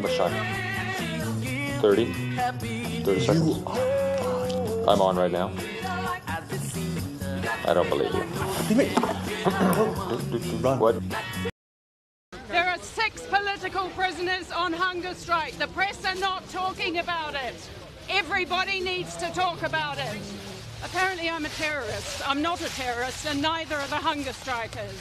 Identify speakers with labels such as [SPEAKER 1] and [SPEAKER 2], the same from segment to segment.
[SPEAKER 1] How much time? 30? 30 seconds? I'm on right now. I don't believe you. What?
[SPEAKER 2] There are 6 political prisoners on hunger strike. The press are not talking about it. Everybody needs to talk about it. Apparently I'm a terrorist. I'm not a terrorist, and neither are the hunger strikers.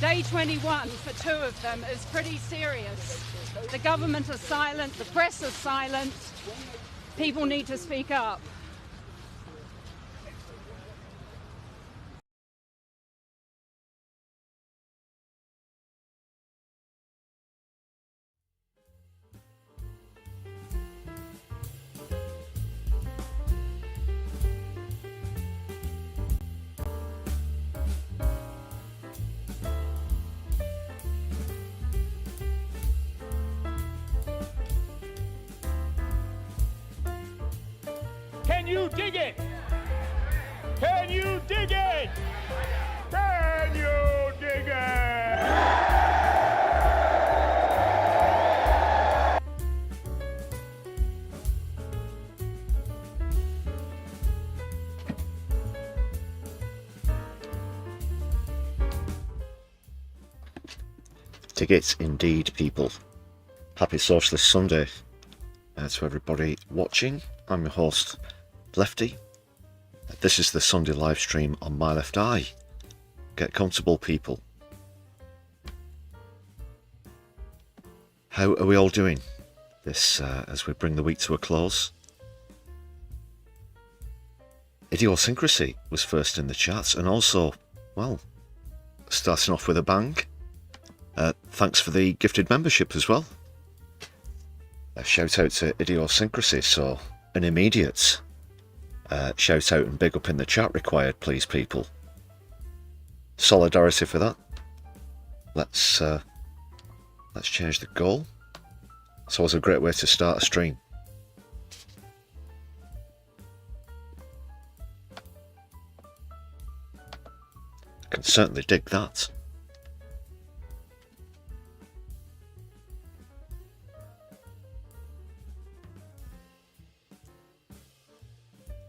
[SPEAKER 2] Day 21 for 2 of them is pretty serious. The government is silent, the press is silent. People need to speak up.
[SPEAKER 3] Can you dig it? Can you dig it? Can you dig it?
[SPEAKER 4] Dig it indeed, people. Happy Socialist Sunday to everybody watching. I'm your host, Lefty. This is the Sunday live stream on my left eye. Get comfortable, people. How are we all doing this as we bring the week to a close? Idiosyncrasy was first in the chat, and also, well, starting off with a bang. Thanks for the gifted membership as well. A shout out to Idiosyncrasy, so an immediate shout out and big up in the chat required, please, people. Solidarity for that. Let's change the goal. It's always a great way to start a stream. Can certainly dig that.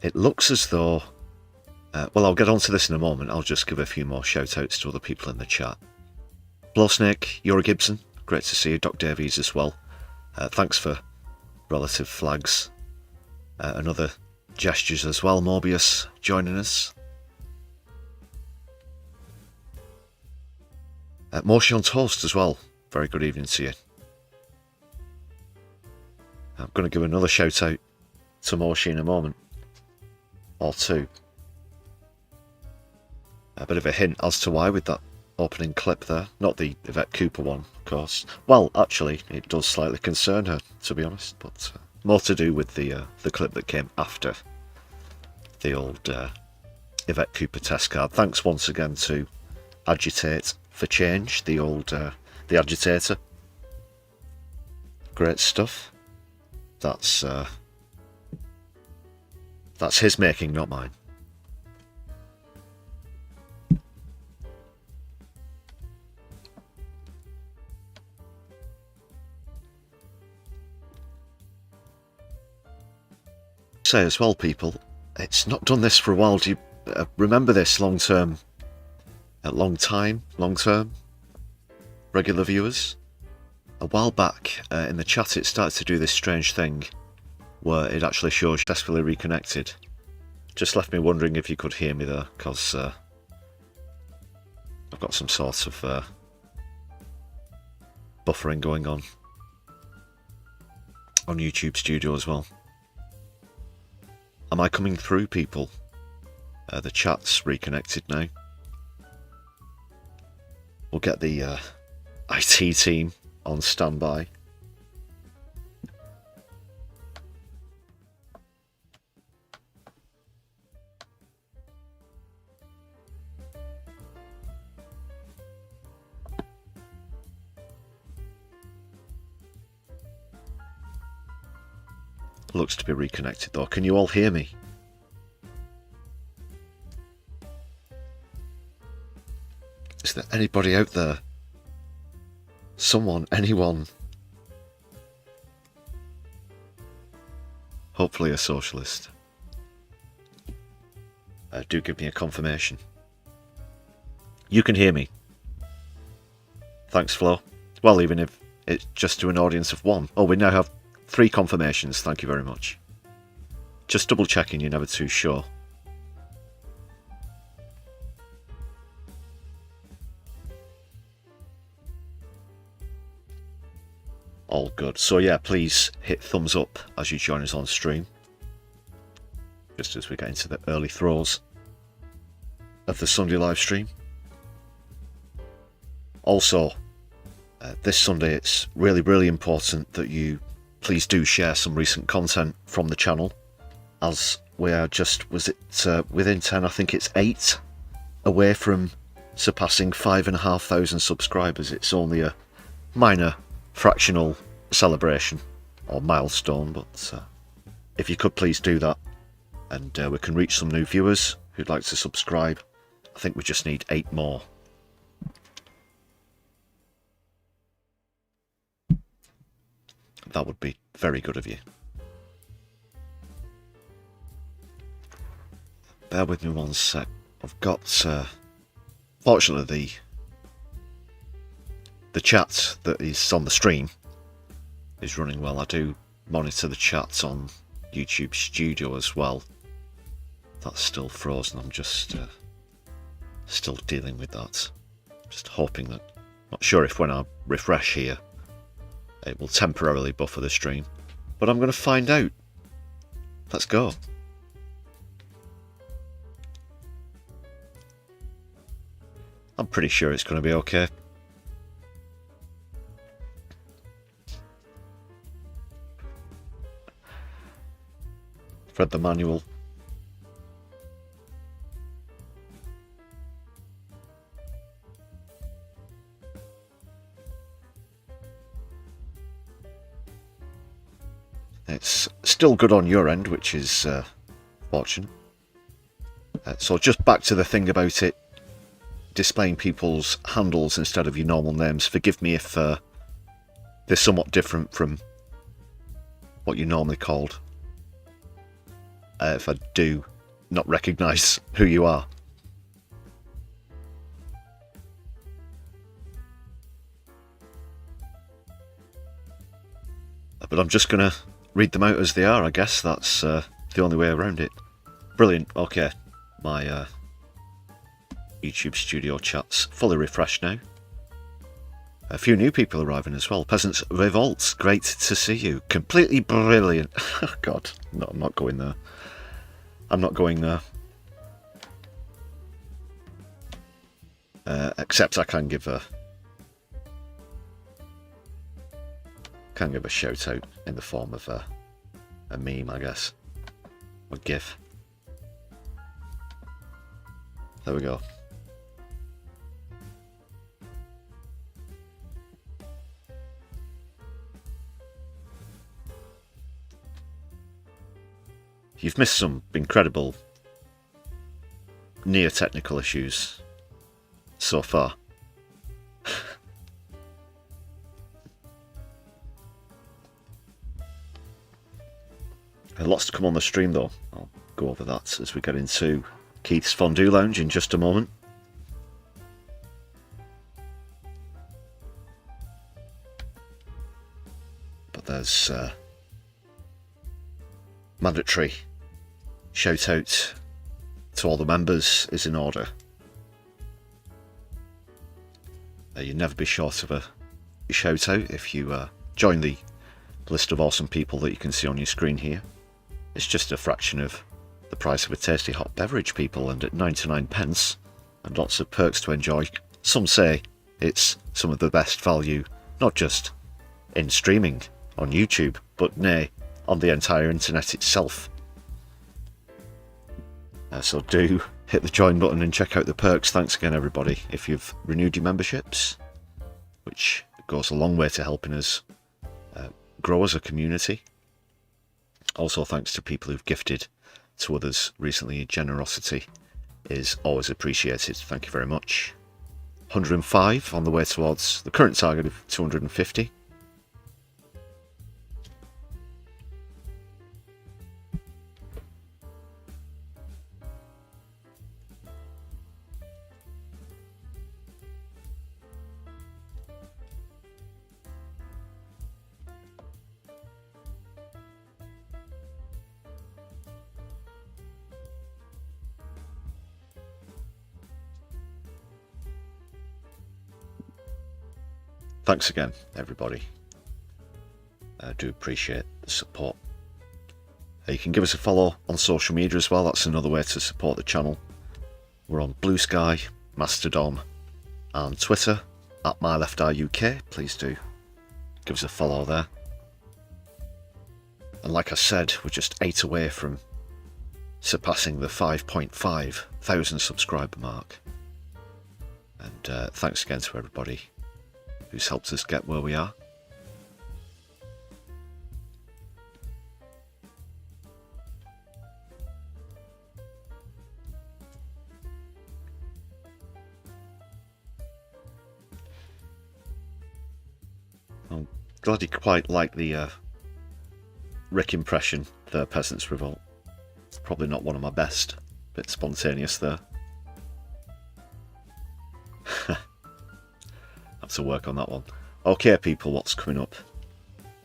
[SPEAKER 4] It looks as though, well, I'll get onto this in a moment. I'll just give a few more shout outs to other people in the chat. Blowsnake, Yora Gibson, great to see you. Doc Davies as well. Thanks for relative flags and other gestures as well. Morbius joining us. Motion Toast as well. Very good evening to you. I'm going to give another shout out to Moshi in a moment. Or two. A bit of a hint as to why with that opening clip there. Not the Yvette Cooper one, of course. Well, actually, it does slightly concern her, to be honest. But more to do with the clip that came after the old Yvette Cooper test card. Thanks once again to Agitate for Change, the old the Agitator. Great stuff. That's his making, not mine. Say as well, people, it's not done this for a while. Do you remember this long term, regular viewers? A while back in the chat it started to do this strange thing where it actually shows successfully reconnected. Just left me wondering if you could hear me there, because I've got some sort of buffering going on YouTube Studio as well. Am I coming through, people? The chat's reconnected now. We'll get the IT team on standby. Looks to be reconnected though. Can you all hear me? Is there anybody out there? Someone, anyone, Hopefully a socialist. Do give me a confirmation. You can hear me. Thanks, Flo. Well, even if it's just to an audience of 1. Oh, we now have 3 confirmations. Thank you very much. Just double checking, you're never too sure. All good. So yeah, please hit thumbs up as you join us on stream. Just as we get into the early throes of the Sunday live stream. Also, this Sunday it's really important that you please do share some recent content from the channel, as we are just, within 10, I think it's 8 away from surpassing 5,500 subscribers. It's only a minor fractional celebration or milestone, but if you could please do that, and we can reach some new viewers who'd like to subscribe. I think we just need 8 more. That would be very good of you. Bear with me one sec. I've got, fortunately, the chat that is on the stream is running well. I do monitor the chats on YouTube Studio as well. That's still frozen. I'm just still dealing with that. Just hoping that, not sure if when I refresh here it will temporarily buffer the stream, but I'm going to find out. Let's go. I'm pretty sure it's going to be okay. Read the manual. It's still good on your end, which is fortunate. So just back to the thing about it displaying people's handles instead of your normal names. Forgive me if they're somewhat different from what you're normally called. If I do not recognise who you are. But I'm just going to read them out as they are, I guess. That's the only way around it. Brilliant. Okay. My YouTube Studio chat's fully refreshed now. A few new people arriving as well. Peasants Revolt, great to see you. Completely brilliant. Oh, God. No, I'm not going there. I'm not going there. Except I can give a shout out in the form of a meme, I guess, or GIF. There we go. You've missed some incredible near technical issues so far. Lots to come on the stream though. I'll go over that as we get into Keith's Fondue Lounge in just a moment. But there's mandatory shout out to all the members is in order. You'd never be short of a shout out if you join the list of awesome people that you can see on your screen here. It's just a fraction of the price of a tasty hot beverage, people, and at 99 pence and lots of perks to enjoy. Some say it's some of the best value, not just in streaming on YouTube, but nay, on the entire internet itself. So do hit the join button and check out the perks. Thanks again, everybody, if you've renewed your memberships, which goes a long way to helping us grow as a community. Also, thanks to people who've gifted to others recently. Your generosity is always appreciated. Thank you very much. 105 on the way towards the current target of 250. thanks again, everybody. I do appreciate the support. You can give us a follow on social media as well. That's another way to support the channel. We're on Blue Sky, Mastodon, and Twitter at MyLeftEyeUK. Please do give us a follow there. And like I said, we're just 8 away from surpassing the 5.5 thousand subscriber mark. And thanks again to everybody who's helped us get where we are. I'm glad you quite like the Rick impression, the Peasants' Revolt. Probably not one of my best. Bit spontaneous there. Have to work on that one. Okay, people, what's coming up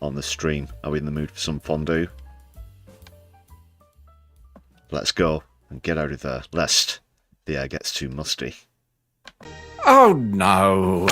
[SPEAKER 4] on the stream? Are we in the mood for some fondue? Let's go and get out of there, lest the air gets too musty.
[SPEAKER 5] Oh no!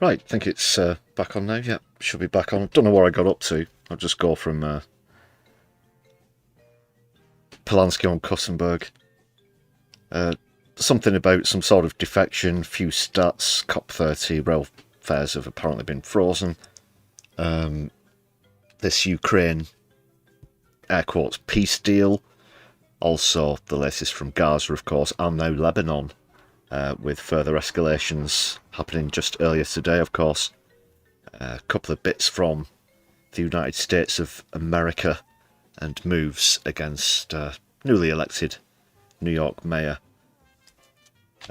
[SPEAKER 4] Right, I think it's back on now. Yeah, should be back on. Don't know where I got up to. I'll just go from Polanski on Kussenberg. Something about some sort of defection, few stats, COP30, rail fares have apparently been frozen. This Ukraine, air quotes, peace deal. Also, the latest from Gaza, of course, and now Lebanon, with further escalations happening just earlier today, of course. A couple of bits from the United States of America and moves against newly elected New York Mayor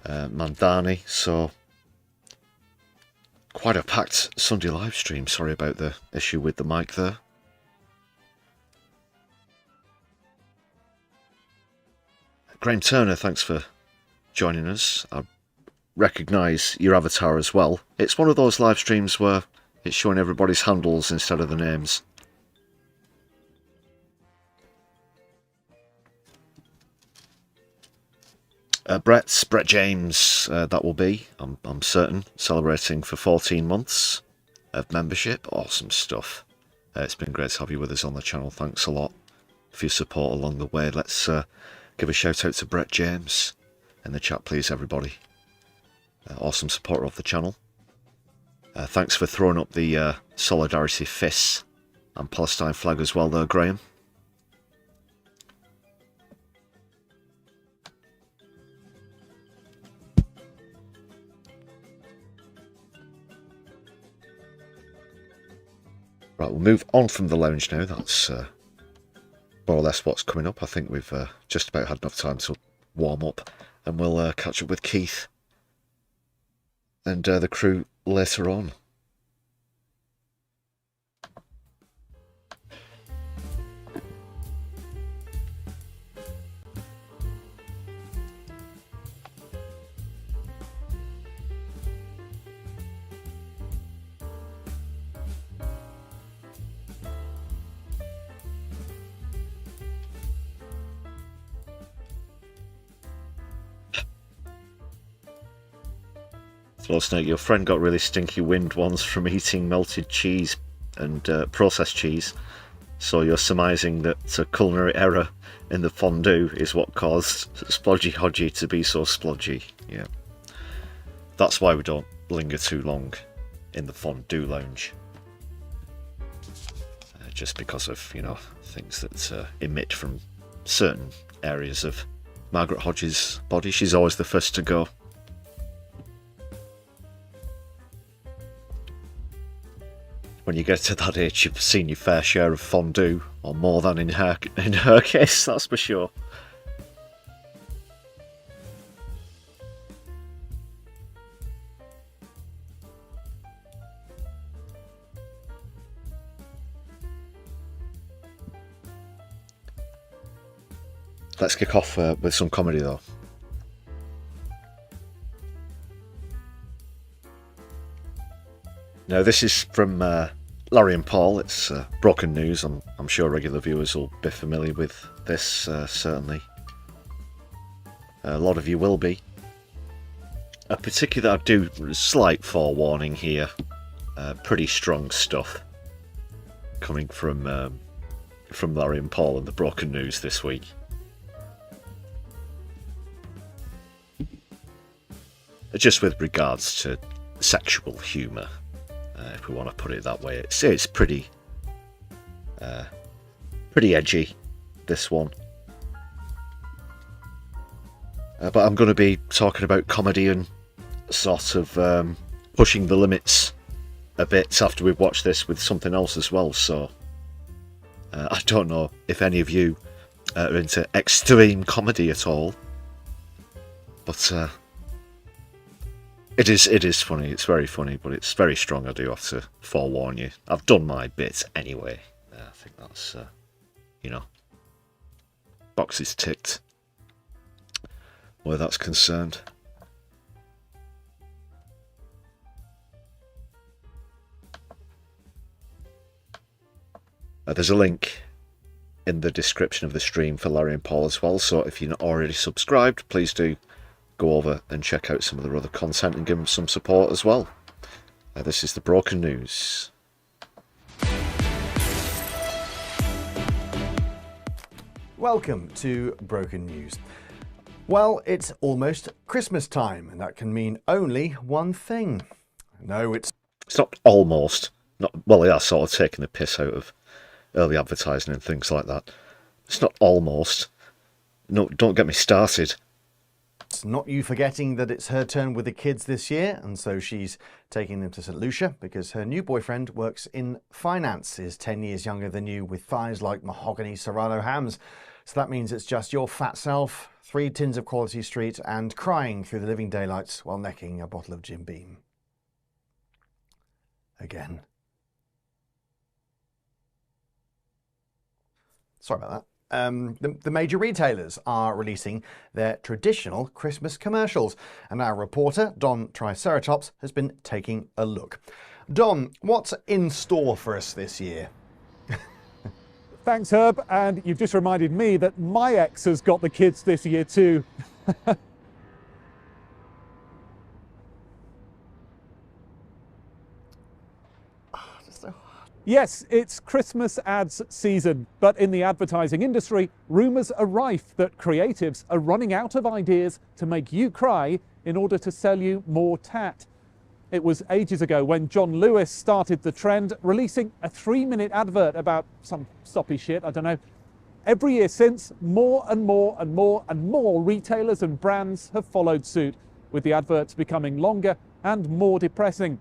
[SPEAKER 4] Mandani. So, quite a packed Sunday live stream. Sorry about the issue with the mic there. Graham Turner, thanks for joining us. I recognise your avatar as well. It's one of those live streams where it's showing everybody's handles instead of the names. Brett James, that will be, I'm certain, celebrating for 14 months of membership. Awesome stuff. It's been great to have you with us on the channel. Thanks a lot for your support along the way. Let's give a shout out to Brett James in the chat, please, everybody. Awesome supporter of the channel. Thanks for throwing up the Solidarity fists and Palestine flag as well there, Graham. Right, we'll move on from the lounge now. That's more or less what's coming up. I think we've just about had enough time to warm up, and we'll catch up with Keith and the crew later on. Snake, your friend got really stinky wind once from eating melted cheese and processed cheese, so you're surmising that a culinary error in the fondue is what caused Splodgy Hodgy to be so splodgy. Yeah, that's why we don't linger too long in the fondue lounge, just because of, you know, things that emit from certain areas of Margaret Hodge's body. She's always the first to go. When you get to that age, you've seen your fair share of fondue, or more than in her case, that's for sure. Let's kick off with some comedy, though. Now, this is from Larry and Paul. It's broken news. I'm sure regular viewers will be familiar with this, certainly. A lot of you will be. Particularly, I do slight forewarning here. Pretty strong stuff coming from Larry and Paul and the broken news this week. Just with regards to sexual humour. If we want to put it that way, it's pretty edgy, this one. But I'm going to be talking about comedy and sort of pushing the limits a bit after we've watched this with something else as well. So I don't know if any of you are into extreme comedy at all, but It is funny, it's very funny, but it's very strong, I do have to forewarn you. I've done my bit anyway. I think that's, you know, boxes ticked where that's concerned. There's a link in the description of the stream for Larry and Paul as well, so if you're not already subscribed, please do go over and check out some of their other content and give them some support as well. This is the broken news.
[SPEAKER 6] Welcome to Broken News. Well, it's almost Christmas time, and that can mean only one thing. No, it's
[SPEAKER 4] not almost. Not well, they are sort of taking the piss out of early advertising and things like that. It's not almost. No, don't get me started.
[SPEAKER 6] It's not you forgetting that it's her turn with the kids this year, and so she's taking them to St. Lucia because her new boyfriend works in finance, is 10 years younger than you, with thighs like mahogany serrano hams. So that means it's just your fat self, 3 tins of Quality Street, and crying through the living daylights while necking a bottle of Jim Beam. Again. Sorry about that. The major retailers are releasing their traditional Christmas commercials, and our reporter, Don Triceratops, has been taking a look. Don, what's in store for us this year?
[SPEAKER 7] Thanks, Herb, and you've just reminded me that my ex has got the kids this year too. Yes, it's Christmas ads season, but in the advertising industry, rumours are rife that creatives are running out of ideas to make you cry in order to sell you more tat. It was ages ago when John Lewis started the trend, releasing a 3-minute advert about some soppy shit, I don't know. Every year since, more and more and more and more retailers and brands have followed suit, with the adverts becoming longer and more depressing.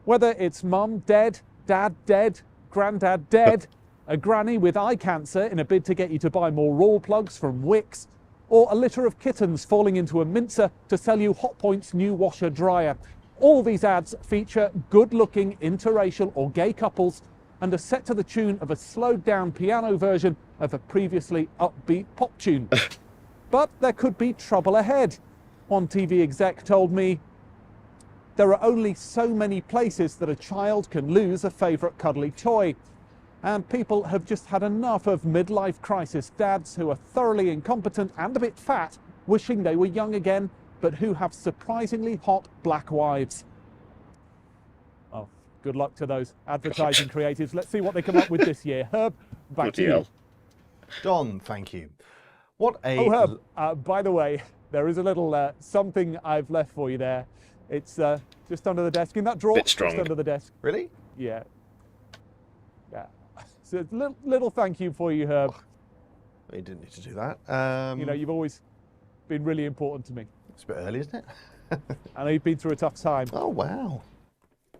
[SPEAKER 7] Whether it's mum dead, dad dead, granddad dead, a granny with eye cancer in a bid to get you to buy more roll plugs from Wix, or a litter of kittens falling into a mincer to sell you Hotpoint's new washer dryer. All these ads feature good-looking interracial or gay couples and are set to the tune of a slowed-down piano version of a previously upbeat pop tune. But there could be trouble ahead. One TV exec told me, "There are only so many places that a child can lose a favourite cuddly toy. And people have just had enough of midlife crisis dads who are thoroughly incompetent and a bit fat, wishing they were young again, but who have surprisingly hot black wives." Oh, good luck to those advertising creatives. Let's see what they come up with this year. Herb, back to you.
[SPEAKER 6] Don, thank you. What a...
[SPEAKER 7] Oh, Herb, by the way, there is a little something I've left for you there. It's just under the desk, in that drawer.
[SPEAKER 4] Bit strong.
[SPEAKER 7] Just under the desk.
[SPEAKER 6] Really?
[SPEAKER 7] Yeah. Yeah. So a little thank you for you, Herb.
[SPEAKER 6] Oh, you didn't need to do that.
[SPEAKER 7] You know, you've always been really important to me.
[SPEAKER 6] It's a bit early, isn't it?
[SPEAKER 7] I know you've been through a tough time.
[SPEAKER 6] Oh, wow.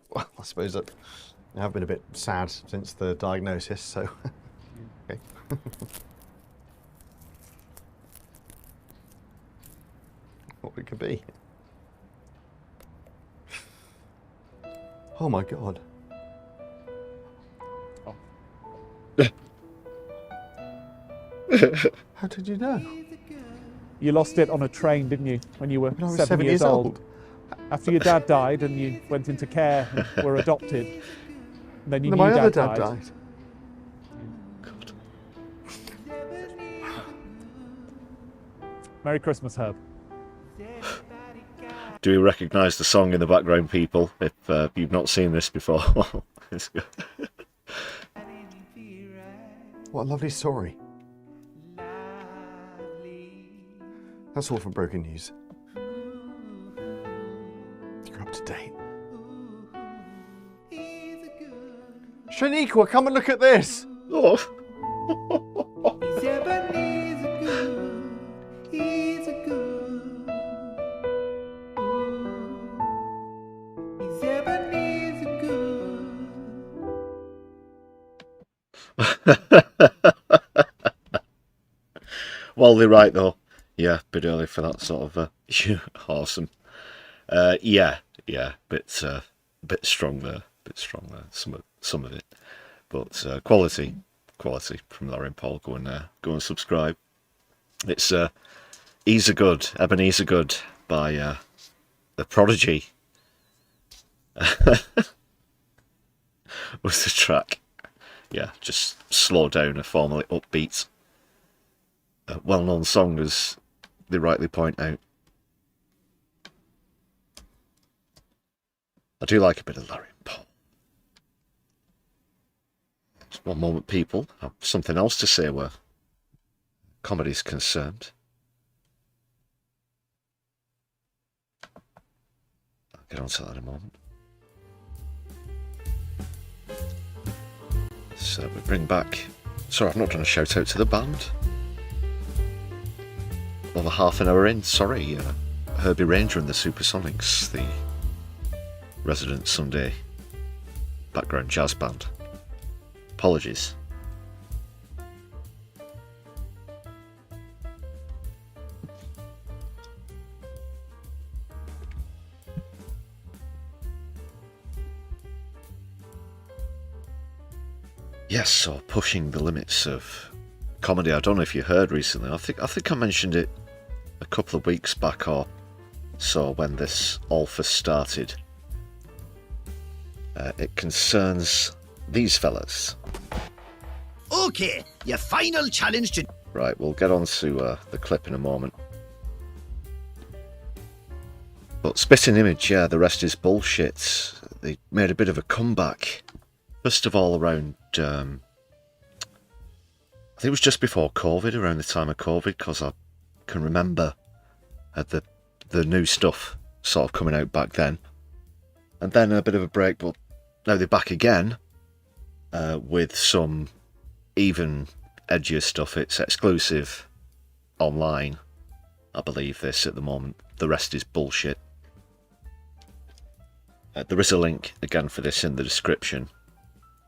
[SPEAKER 6] Well, I suppose that I have been a bit sad since the diagnosis, so... Okay. What it could be. Oh my God.
[SPEAKER 7] Oh.
[SPEAKER 6] How did you know?
[SPEAKER 7] You lost it on a train, didn't you, when you were
[SPEAKER 6] When I was
[SPEAKER 7] 7 years old? After your dad died and you went into care and were adopted. And then you knew
[SPEAKER 6] my other
[SPEAKER 7] dad
[SPEAKER 6] dad
[SPEAKER 7] died.
[SPEAKER 6] died.
[SPEAKER 4] God.
[SPEAKER 7] Merry Christmas, Herb.
[SPEAKER 4] Do you recognise the song in the background, people? If you've not seen this before. It's good.
[SPEAKER 6] What a lovely story. That's all from Broken News. You're up to date. Shaniqua, come and look at this.
[SPEAKER 4] Oh. Well, they're right though. Yeah, bit early for that sort of awesome. Yeah, bit strong there, some of it, but quality from Larry and Paul. Go and subscribe. It's Ease a Good, Ebenezer Good by the Prodigy. Was the track. Yeah, just slow down a formerly upbeat, well-known song, as they rightly point out. I do like a bit of Larry and Paul. Just one moment, people. I have something else to say where comedy's concerned. I'll get on to that in a moment. So we bring back... Sorry, I've not done a shout out to the band. Over half an hour in, sorry. Herbie Ranger and the Supersonics, the resident Sunday background jazz band. Apologies. Yes, so pushing the limits of comedy. I don't know if you heard recently. I think I mentioned it a couple of weeks back or so when this all first started. It concerns these fellas.
[SPEAKER 8] Okay, your final challenge to...
[SPEAKER 4] Right, we'll get on to the clip in a moment. But Spitting Image, yeah, the rest is bullshit. They made a bit of a comeback. First of all, around... I think it was just before COVID, around the time of COVID, because I can remember the new stuff sort of coming out back then. And then a bit of a break, but now they're back again with some even edgier stuff. It's exclusive online, I believe, this at the moment. The rest is bullshit. There is a link, again, for this in the description.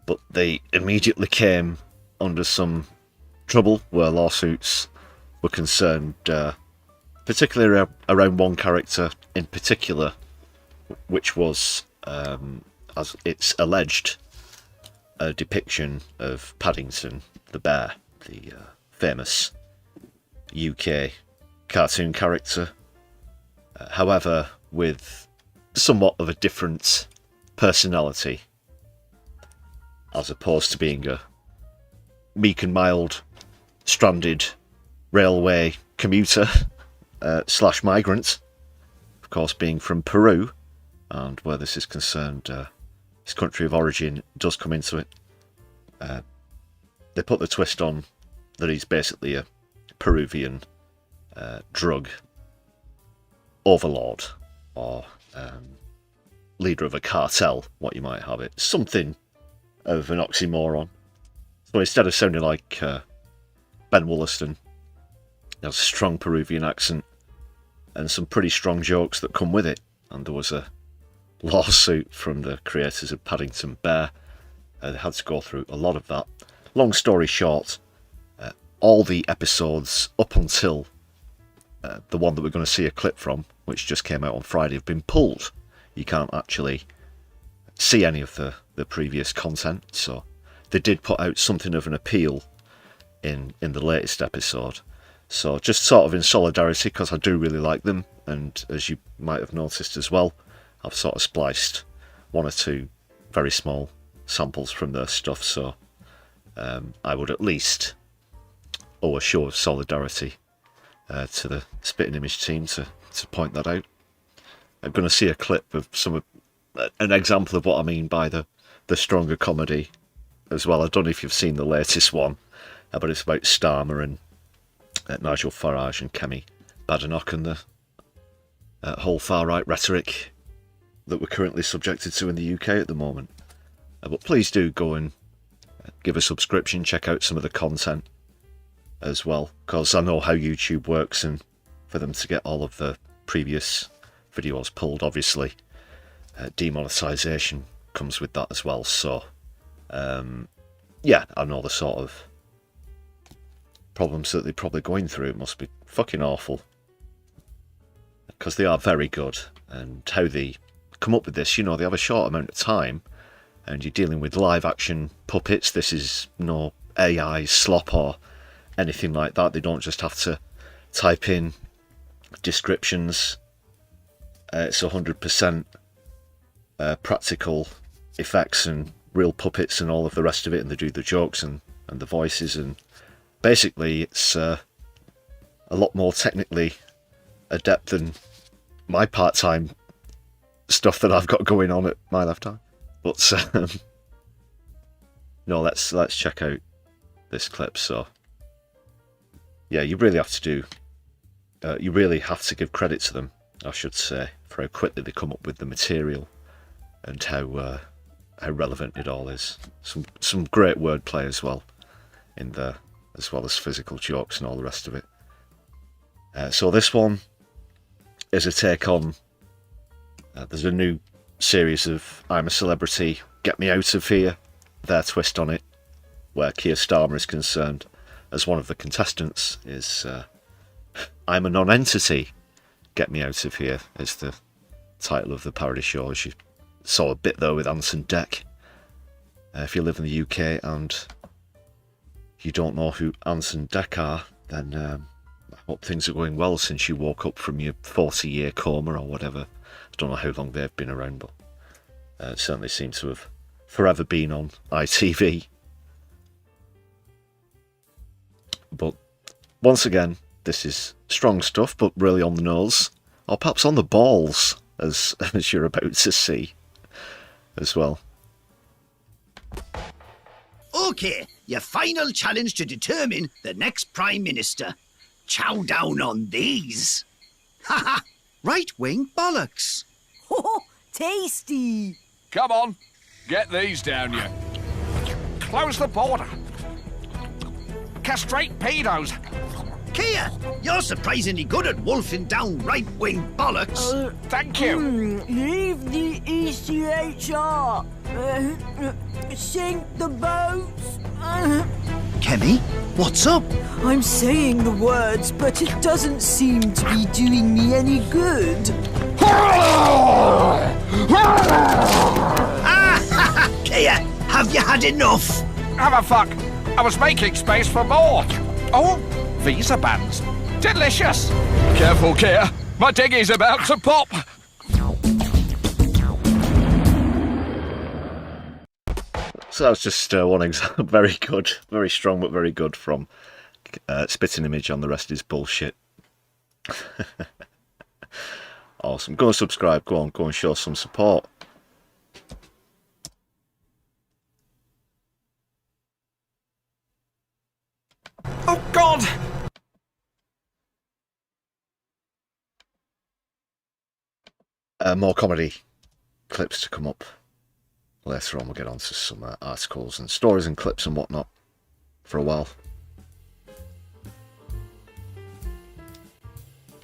[SPEAKER 4] But they immediately came under some trouble where lawsuits were concerned, particularly around one character in particular, which was, as it's alleged, a depiction of Paddington the bear, the famous UK cartoon character. However, with somewhat of a different personality, as opposed to being a meek and mild, stranded railway commuter slash migrant. Of course, being from Peru, and where this is concerned, his country of origin does come into it. They put the twist on that he's basically a Peruvian drug overlord, or leader of a cartel, what you might have it. Something of an oxymoron. So instead of sounding like Ben Wollaston, he has a strong Peruvian accent and some pretty strong jokes that come with it. And there was a lawsuit from the creators of Paddington Bear. They had to go through a lot of that. Long story short, all the episodes up until the one that we're going to see a clip from, which just came out on Friday, have been pulled. You can't actually see any of the previous content, so they did put out something of an appeal in the latest episode. So just sort of in solidarity, because I do really like them, and as you might have noticed as well, I've sort of spliced one or two very small samples from their stuff, so I would at least owe a show of solidarity to the Spitting Image team to point that out. I'm going to see a clip of an example of what I mean by the stronger comedy as well. I don't know if you've seen the latest one, but it's about Starmer and Nigel Farage and Kemi Badenoch and the whole far-right rhetoric that we're currently subjected to in the UK at the moment. But please do go and give a subscription, check out some of the content as well, because I know how YouTube works, and for them to get all of the previous videos pulled, obviously demonetization comes with that as well. So yeah, I know the sort of problems that they're probably going through. It must be fucking awful, because they are very good, and how they come up with this, you know, they have a short amount of time and you're dealing with live action puppets. This is no AI slop or anything like that. They don't just have to type in descriptions. It's 100% practical effects and real puppets and all of the rest of it, and they do the jokes and the voices, and basically it's a lot more technically adept than my part-time stuff that I've got going on at my left eye. But no, let's check out this clip. So yeah, you really have to do. You really have to give credit to them, I should say, for how quickly they come up with the material and how relevant it all is. Some great wordplay as well in there, as well as physical jokes and all the rest of it. So this one is a take on. There's a new series of I'm a Celebrity, Get Me Out of Here, their twist on it, where Keir Starmer is concerned as one of the contestants is I'm a non-entity, Get Me Out of Here is the title of the parody show. As you saw a bit though with Anson Deck. If you live in the UK and you don't know who Anson Deck are, then I hope things are going well since you woke up from your 40-year coma or whatever. I don't know how long they've been around, but certainly seem to have forever been on ITV. But once again, this is strong stuff, but really on the nose, or perhaps on the balls, as you're about to see as well.
[SPEAKER 8] Okay, your final challenge to determine the next Prime Minister. Chow down on these. Haha, right-wing bollocks.
[SPEAKER 9] Oh, tasty.
[SPEAKER 3] Come on, get these down you.
[SPEAKER 5] Close the border. Castrate pedos.
[SPEAKER 8] Keir, you're surprisingly good at wolfing down right-wing bollocks.
[SPEAKER 5] Thank you.
[SPEAKER 9] Leave the ECHR. Sink the boats.
[SPEAKER 8] Kemi, what's up?
[SPEAKER 9] I'm saying the words, but it doesn't seem to be doing me any good.
[SPEAKER 8] Keir, have you had enough?
[SPEAKER 5] Have a fuck. I was making space for more. Oh, visa bans. Delicious.
[SPEAKER 3] Careful, Keir. My dinghy's about to pop.
[SPEAKER 4] So that was just one example. Very good, very strong, but very good from Spitting Image on the rest is bullshit. Awesome. Go and subscribe. Go and show some support.
[SPEAKER 5] Oh, God.
[SPEAKER 4] More comedy clips to come up. Later on we'll get on to some articles and stories and clips and whatnot for a while.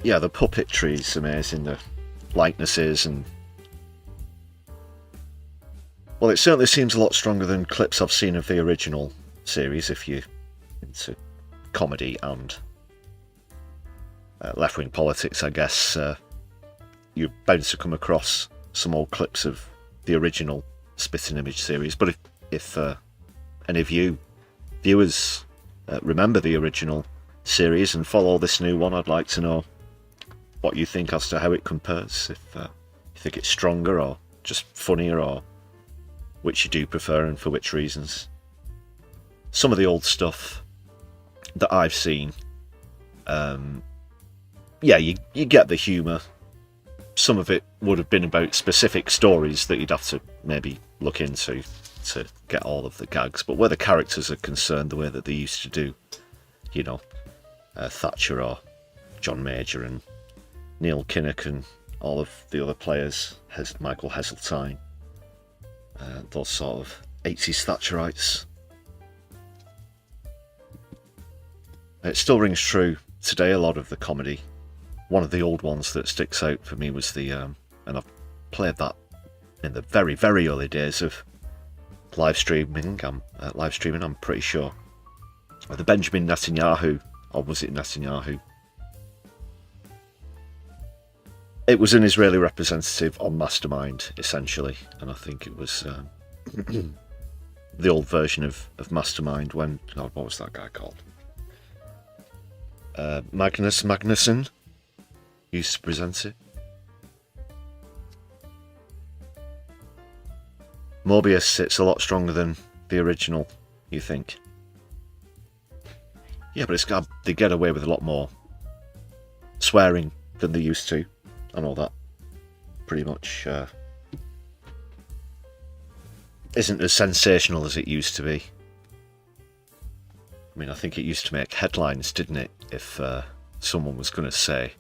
[SPEAKER 4] Yeah, the puppetry is amazing, the likenesses and... Well, it certainly seems a lot stronger than clips I've seen of the original series, if you're into comedy and left-wing politics, I guess. You're bound to come across some old clips of the original Spitting Image series, but if any of you viewers remember the original series and follow this new one, I'd like to know what you think as to how it compares. If you think it's stronger or just funnier, or which you do prefer and for which reasons. Some of the old stuff that I've seen, yeah, you get the humour. Some of it would have been about specific stories that you'd have to maybe look into to get all of the gags. But where the characters are concerned, the way that they used to do, you know, Thatcher or John Major and Neil Kinnock and all of the other players, Michael Heseltine, those sort of 80s Thatcherites. It still rings true today, a lot of the comedy. One of the old ones that sticks out for me was the, and I've played that in the very, very early days of live streaming, I'm pretty sure. The Benjamin Netanyahu, or was it Netanyahu? It was an Israeli representative on Mastermind, essentially, and I think it was the old version of Mastermind when, God, what was that guy called? Magnus Magnusson used to present it. Mobius sits a lot stronger than the original, you think? Yeah, but they get away with a lot more swearing than they used to, and all that. pretty much isn't as sensational as it used to be. I mean, I think it used to make headlines, didn't it, if someone was going to say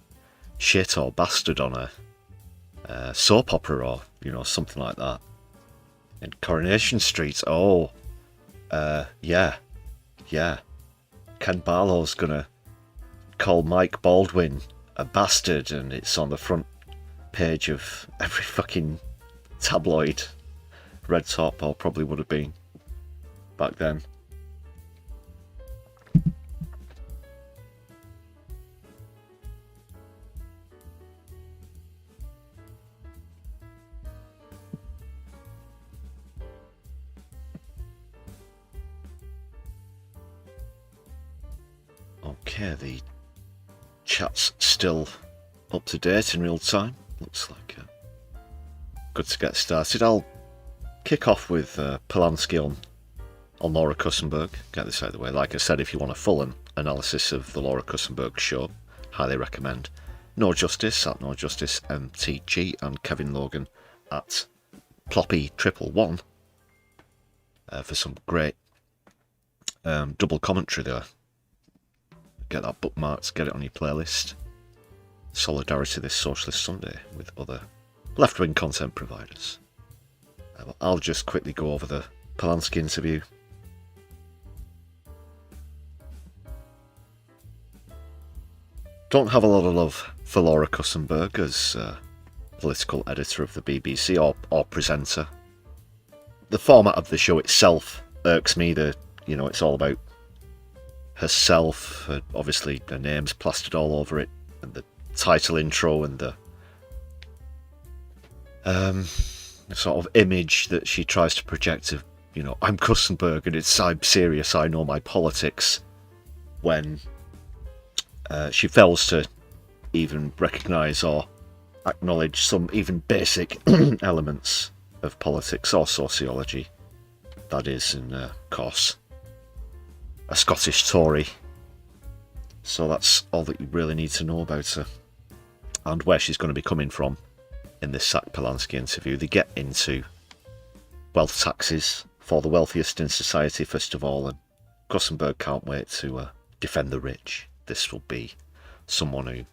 [SPEAKER 4] shit or bastard on a soap opera or, you know, something like that. In Coronation Street, yeah. Ken Barlow's going to call Mike Baldwin a bastard, and it's on the front page of every fucking tabloid. Red Top, or probably would have been back then. Okay, the chat's still up to date in real time. Looks like good to get started. I'll kick off with Polanski on Laura Kussenberg. Get this out of the way. Like I said, if you want a full analysis of the Laura Kussenberg show, highly recommend No Justice at No Justice MTG and Kevin Logan at Ploppy111 for some great double commentary there. Get that bookmarked, get it on your playlist. Solidarity this Socialist Sunday with other left-wing content providers. I'll just quickly go over the Polanski interview. Don't have a lot of love for Laura Kussenberg as political editor of the BBC or presenter. The format of the show itself irks me. It's all about herself. Obviously, her name's plastered all over it, and the title intro and the sort of image that she tries to project of, I'm Kussenberg and I'm serious, I know my politics, when she fails to even recognise or acknowledge some even basic elements of politics or sociology. That is, in course, a Scottish Tory. So that's all that you really need to know about her and where she's going to be coming from in this Sack Polanski interview. They get into wealth taxes for the wealthiest in society first of all, and Kussenberg can't wait to defend the rich. This will be someone who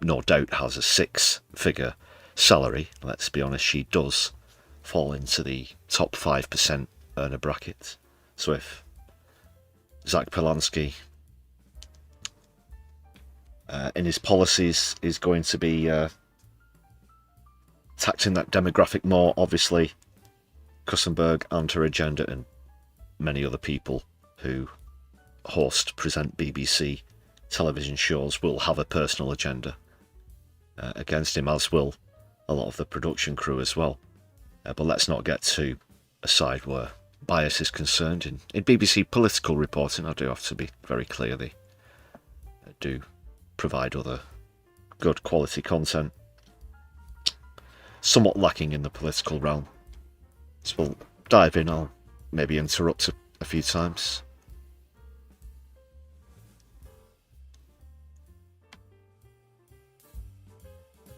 [SPEAKER 4] no doubt has a six-figure salary. Let's be honest, she does fall into the top 5% earner bracket. So if Zach Polanski in his policies is going to be taxing that demographic more, obviously Kussenberg and her agenda and many other people who present BBC television shows will have a personal agenda against him, as will a lot of the production crew as well. But let's not get too aside where bias is concerned. In BBC political reporting, I do have to be very clear, they do provide other good quality content, somewhat lacking in the political realm. So we'll dive in. I'll maybe interrupt a few times.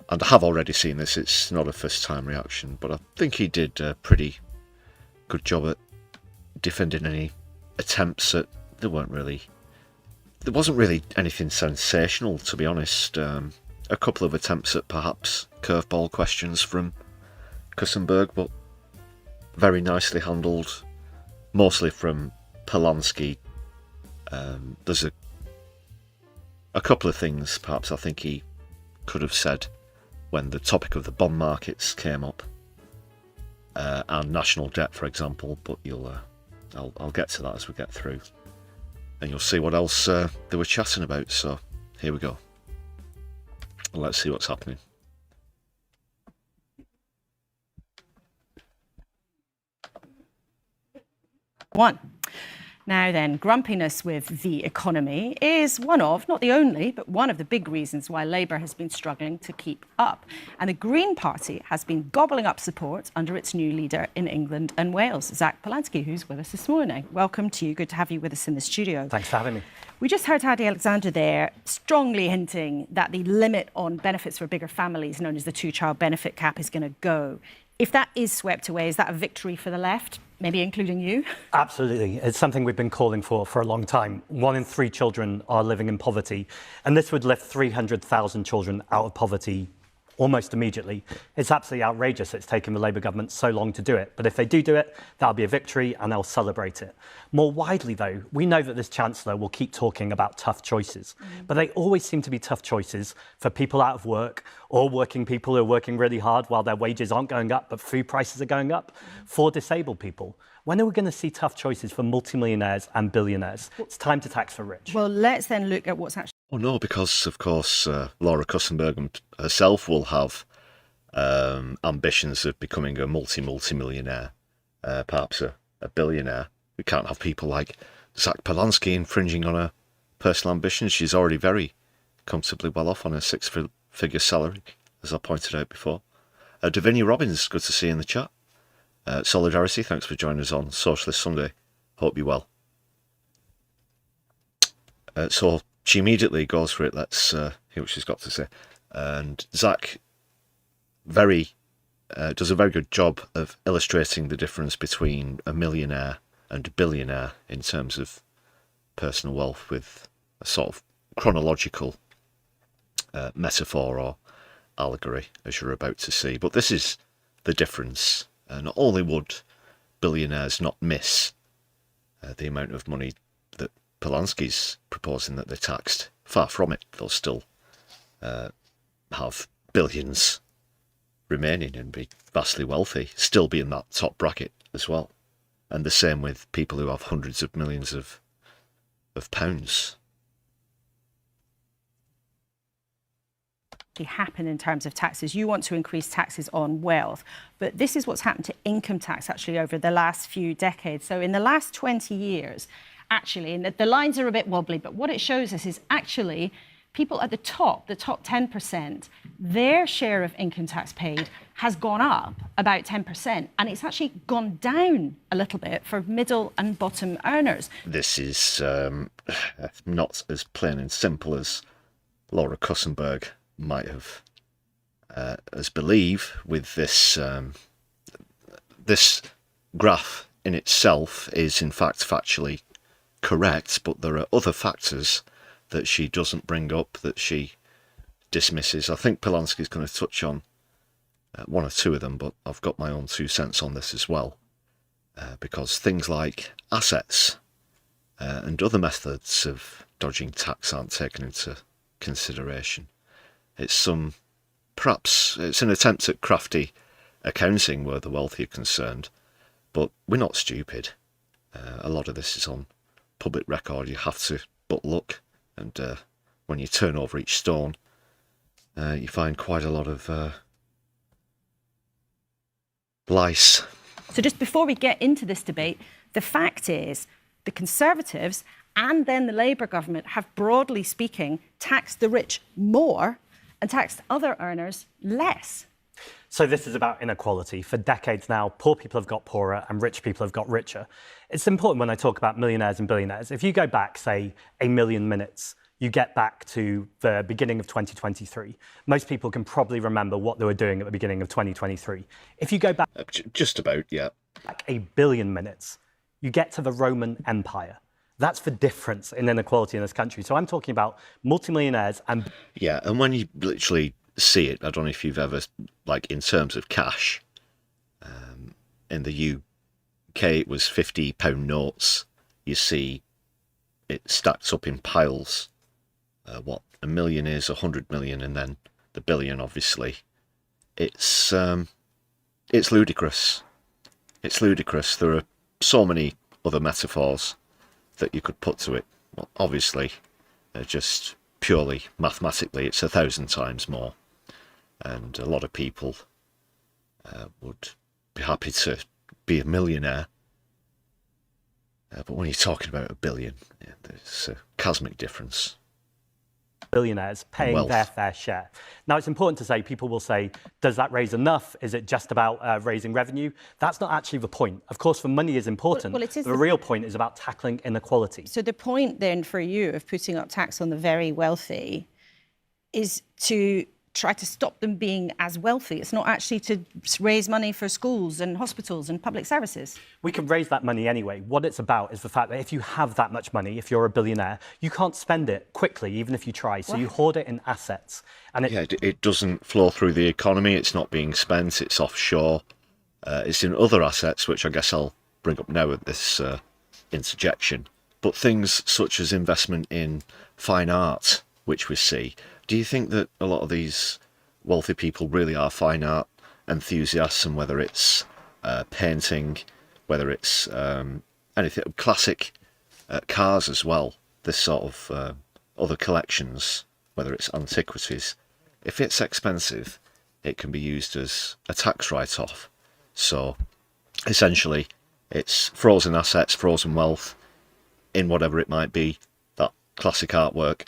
[SPEAKER 4] And I have already seen this, it's not a first time reaction, but I think he did a pretty good job at defending any attempts at... There wasn't really anything sensational, to be honest. A couple of attempts at perhaps curveball questions from Kussenberg, but very nicely handled, mostly from Polanski. There's a couple of things perhaps I think he could have said when the topic of the bond markets came up, and national debt, for example, but I'll get to that as we get through, and you'll see what else they were chatting about. So here we go. Let's see what's happening.
[SPEAKER 10] One. Now then, grumpiness with the economy is one of, not the only, but one of the big reasons why Labour has been struggling to keep up. And the Green Party has been gobbling up support under its new leader in England and Wales, Zach Polanski, who's with us this morning. Welcome to you. Good to have you with us in the studio.
[SPEAKER 11] Thanks for having me.
[SPEAKER 10] We just heard Hadi Alexander there strongly hinting that the limit on benefits for bigger families, known as the two-child benefit cap, is going to go. If that is swept away, is that a victory for the left? Maybe including you?
[SPEAKER 11] Absolutely. It's something we've been calling for a long time. 1 in 3 children are living in poverty, and this would lift 300,000 children out of poverty almost immediately. It's absolutely outrageous it's taken the Labour government so long to do it. But if they do it, that'll be a victory and they'll celebrate it. More widely, though, we know that this Chancellor will keep talking about tough choices. But they always seem to be tough choices for people out of work or working people who are working really hard while their wages aren't going up, but food prices are going up, for disabled people. When are we going to see tough choices for multimillionaires and billionaires? It's time to tax for rich.
[SPEAKER 10] Well, let's then look at what's actually...
[SPEAKER 4] Oh no, because of course Laura Kussenberg herself will have ambitions of becoming a multi-millionaire, perhaps a billionaire. We can't have people like Zach Polanski infringing on her personal ambitions. She's already very comfortably well off on a 6-figure salary, as I pointed out before. Davinia Robbins, good to see you in the chat. Solidarity, thanks for joining us on Socialist Sunday. Hope you're well. So she immediately goes for it. Let's hear what she's got to say. And Zach does a very good job of illustrating the difference between a millionaire and a billionaire in terms of personal wealth, with a sort of chronological metaphor or allegory, as you're about to see. But this is the difference. Not only would billionaires not miss the amount of money that Polanski's proposing that they're taxed, far from it, they'll still have billions remaining and be vastly wealthy, still be in that top bracket as well. And the same with people who have hundreds of millions of pounds.
[SPEAKER 10] Happen in terms of taxes. You want to increase taxes on wealth, but this is what's happened to income tax actually over the last few decades. So in the last 20 years, actually, and the lines are a bit wobbly, but what it shows us is actually people at the top 10%, their share of income tax paid has gone up about 10%, and it's actually gone down a little bit for middle and bottom earners.
[SPEAKER 4] This is not as plain and simple as Laura Kussenberg might have as believe with this. This graph in itself is in fact factually correct, but there are other factors that she doesn't bring up, that she dismisses. I think Polanski's going to touch on 1 or 2 of them, but I've got my own 2 cents on this as well, because things like assets and other methods of dodging tax aren't taken into consideration. Perhaps it's an attempt at crafty accounting where the wealthy are concerned, but we're not stupid. A lot of this is on public record. You have to but look, and when you turn over each stone, you find quite a lot of lice.
[SPEAKER 10] So just before we get into this debate, the fact is the Conservatives and then the Labour government have, broadly speaking, taxed the rich more and taxed other earners less.
[SPEAKER 11] So this is about inequality. For decades now, poor people have got poorer and rich people have got richer. It's important when I talk about millionaires and billionaires. If you go back, say, 1 million minutes, you get back to the beginning of 2023. Most people can probably remember what they were doing at the beginning of 2023. If you go back...
[SPEAKER 4] Just about, yeah.
[SPEAKER 11] Back 1 billion minutes, you get to the Roman Empire. That's the difference in inequality in this country. So I'm talking about multimillionaires and...
[SPEAKER 4] Yeah, and when you literally see it, I don't know if you've ever, like in terms of cash, in the UK it was £50 notes. You see it stacks up in piles. What a million is, 100 million, and then the billion, obviously. It's ludicrous. It's ludicrous. There are so many other metaphors that you could put to it. Well, obviously, just purely mathematically, it's 1,000 times more. And a lot of people would be happy to be a millionaire But when you're talking about $1 billion, yeah, there's a cosmic difference.
[SPEAKER 11] Billionaires paying
[SPEAKER 4] Wealth.
[SPEAKER 11] their fair share. Now, it's important to say, people will say, does that raise enough? Is it just about raising revenue? That's not actually the point. Of course, the money is important.
[SPEAKER 10] Well, it is
[SPEAKER 11] the real point is about tackling inequality.
[SPEAKER 10] So the point then for you of putting up tax on the very wealthy is to try to stop them being as wealthy. It's not actually to raise money for schools and hospitals and public services.
[SPEAKER 11] We can raise that money anyway. What it's about is the fact that if you have that much money, if you're a billionaire, you can't spend it quickly, even if you try. So you hoard it in assets. And
[SPEAKER 4] it doesn't flow through the economy. It's not being spent. It's offshore. It's in other assets, which I guess I'll bring up now at this interjection. But things such as investment in fine art, which we see. Do you think that a lot of these wealthy people really are fine art enthusiasts, and whether it's painting, whether it's anything, classic cars as well, this sort of other collections, whether it's antiquities, if it's expensive, it can be used as a tax write-off. So essentially, it's frozen assets, frozen wealth in whatever it might be, that classic artwork.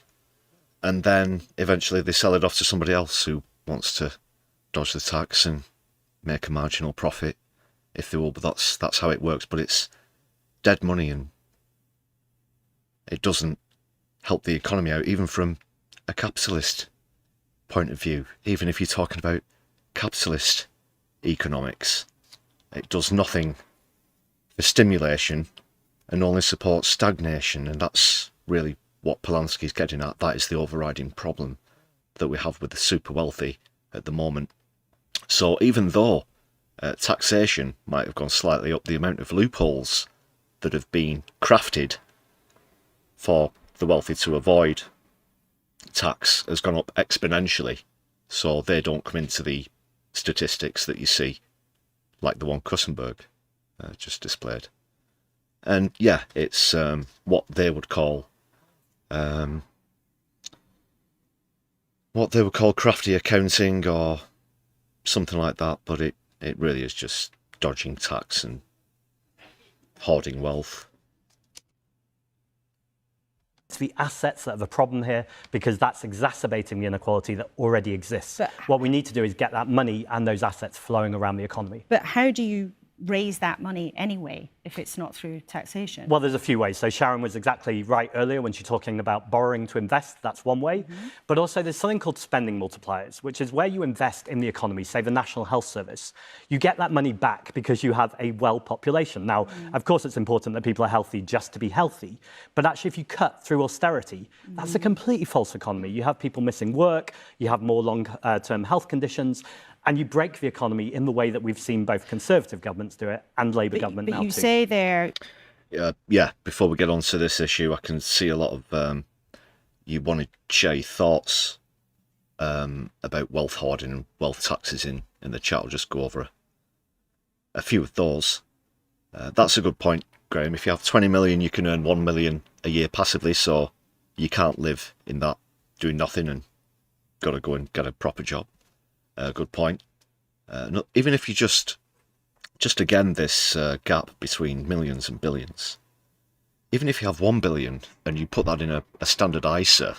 [SPEAKER 4] And then eventually they sell it off to somebody else who wants to dodge the tax and make a marginal profit, if they will. But that's how it works. But it's dead money, and it doesn't help the economy out, even from a capitalist point of view. Even if you're talking about capitalist economics, it does nothing for stimulation and only supports stagnation. And that's really what Polanski's getting at. That is the overriding problem that we have with the super wealthy at the moment. So even though taxation might have gone slightly up, the amount of loopholes that have been crafted for the wealthy to avoid tax has gone up exponentially. So they don't come into the statistics that you see, like the one Kussenberg just displayed. And yeah, it's what they would call crafty accounting or something like that, but it really is just dodging tax and hoarding wealth.
[SPEAKER 11] It's the assets that are the problem here, because that's exacerbating the inequality that already exists. What we need to do is get that money and those assets flowing around the economy.
[SPEAKER 10] But how do you raise that money anyway if it's not through taxation?
[SPEAKER 11] Well, there's a few ways. So Sharon was exactly right earlier when she's talking about borrowing to invest. That's one way. But also there's something called spending multipliers, which is where you invest in the economy, say the National Health Service. You get that money back because you have a well population. Now, of course, it's important that people are healthy just to be healthy. But actually, if you cut through austerity, that's a completely false economy. You have people missing work, you have more long-term health conditions, and you break the economy in the way that we've seen both Conservative governments do it and Labour government now too.
[SPEAKER 10] But you say there...
[SPEAKER 4] Yeah, before we get on to this issue, I can see a lot of you want to share your thoughts about wealth hoarding and wealth taxes in the chat. I'll just go over a few of those. That's a good point, Graham. If you have 20 million, you can earn 1 million a year passively, so you can't live in that doing nothing and got to go and get a proper job. Good point. Even if you just again this gap between millions and billions. Even if you have 1 billion and you put that in a standard ISA,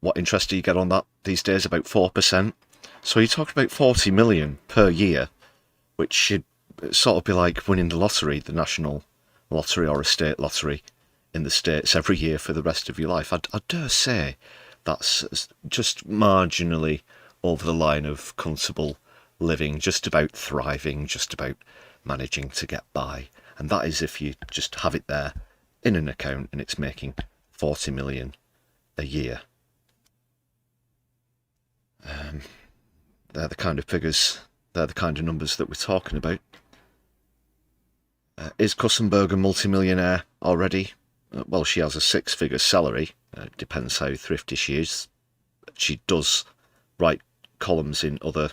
[SPEAKER 4] what interest do you get on that these days? About 4%. So you're talking about 40 million per year, which should sort of be like winning the lottery, the national lottery or a state lottery in the States every year for the rest of your life. I dare say that's just marginally over the line of comfortable living, just about thriving, just about managing to get by. And that is if you just have it there in an account and it's making 40 million a year. They're the kind of figures, they're the kind of numbers that we're talking about. Is Kussenberg a multimillionaire already? Well, she has a 6-figure salary. Depends how thrifty she is. She does write columns in other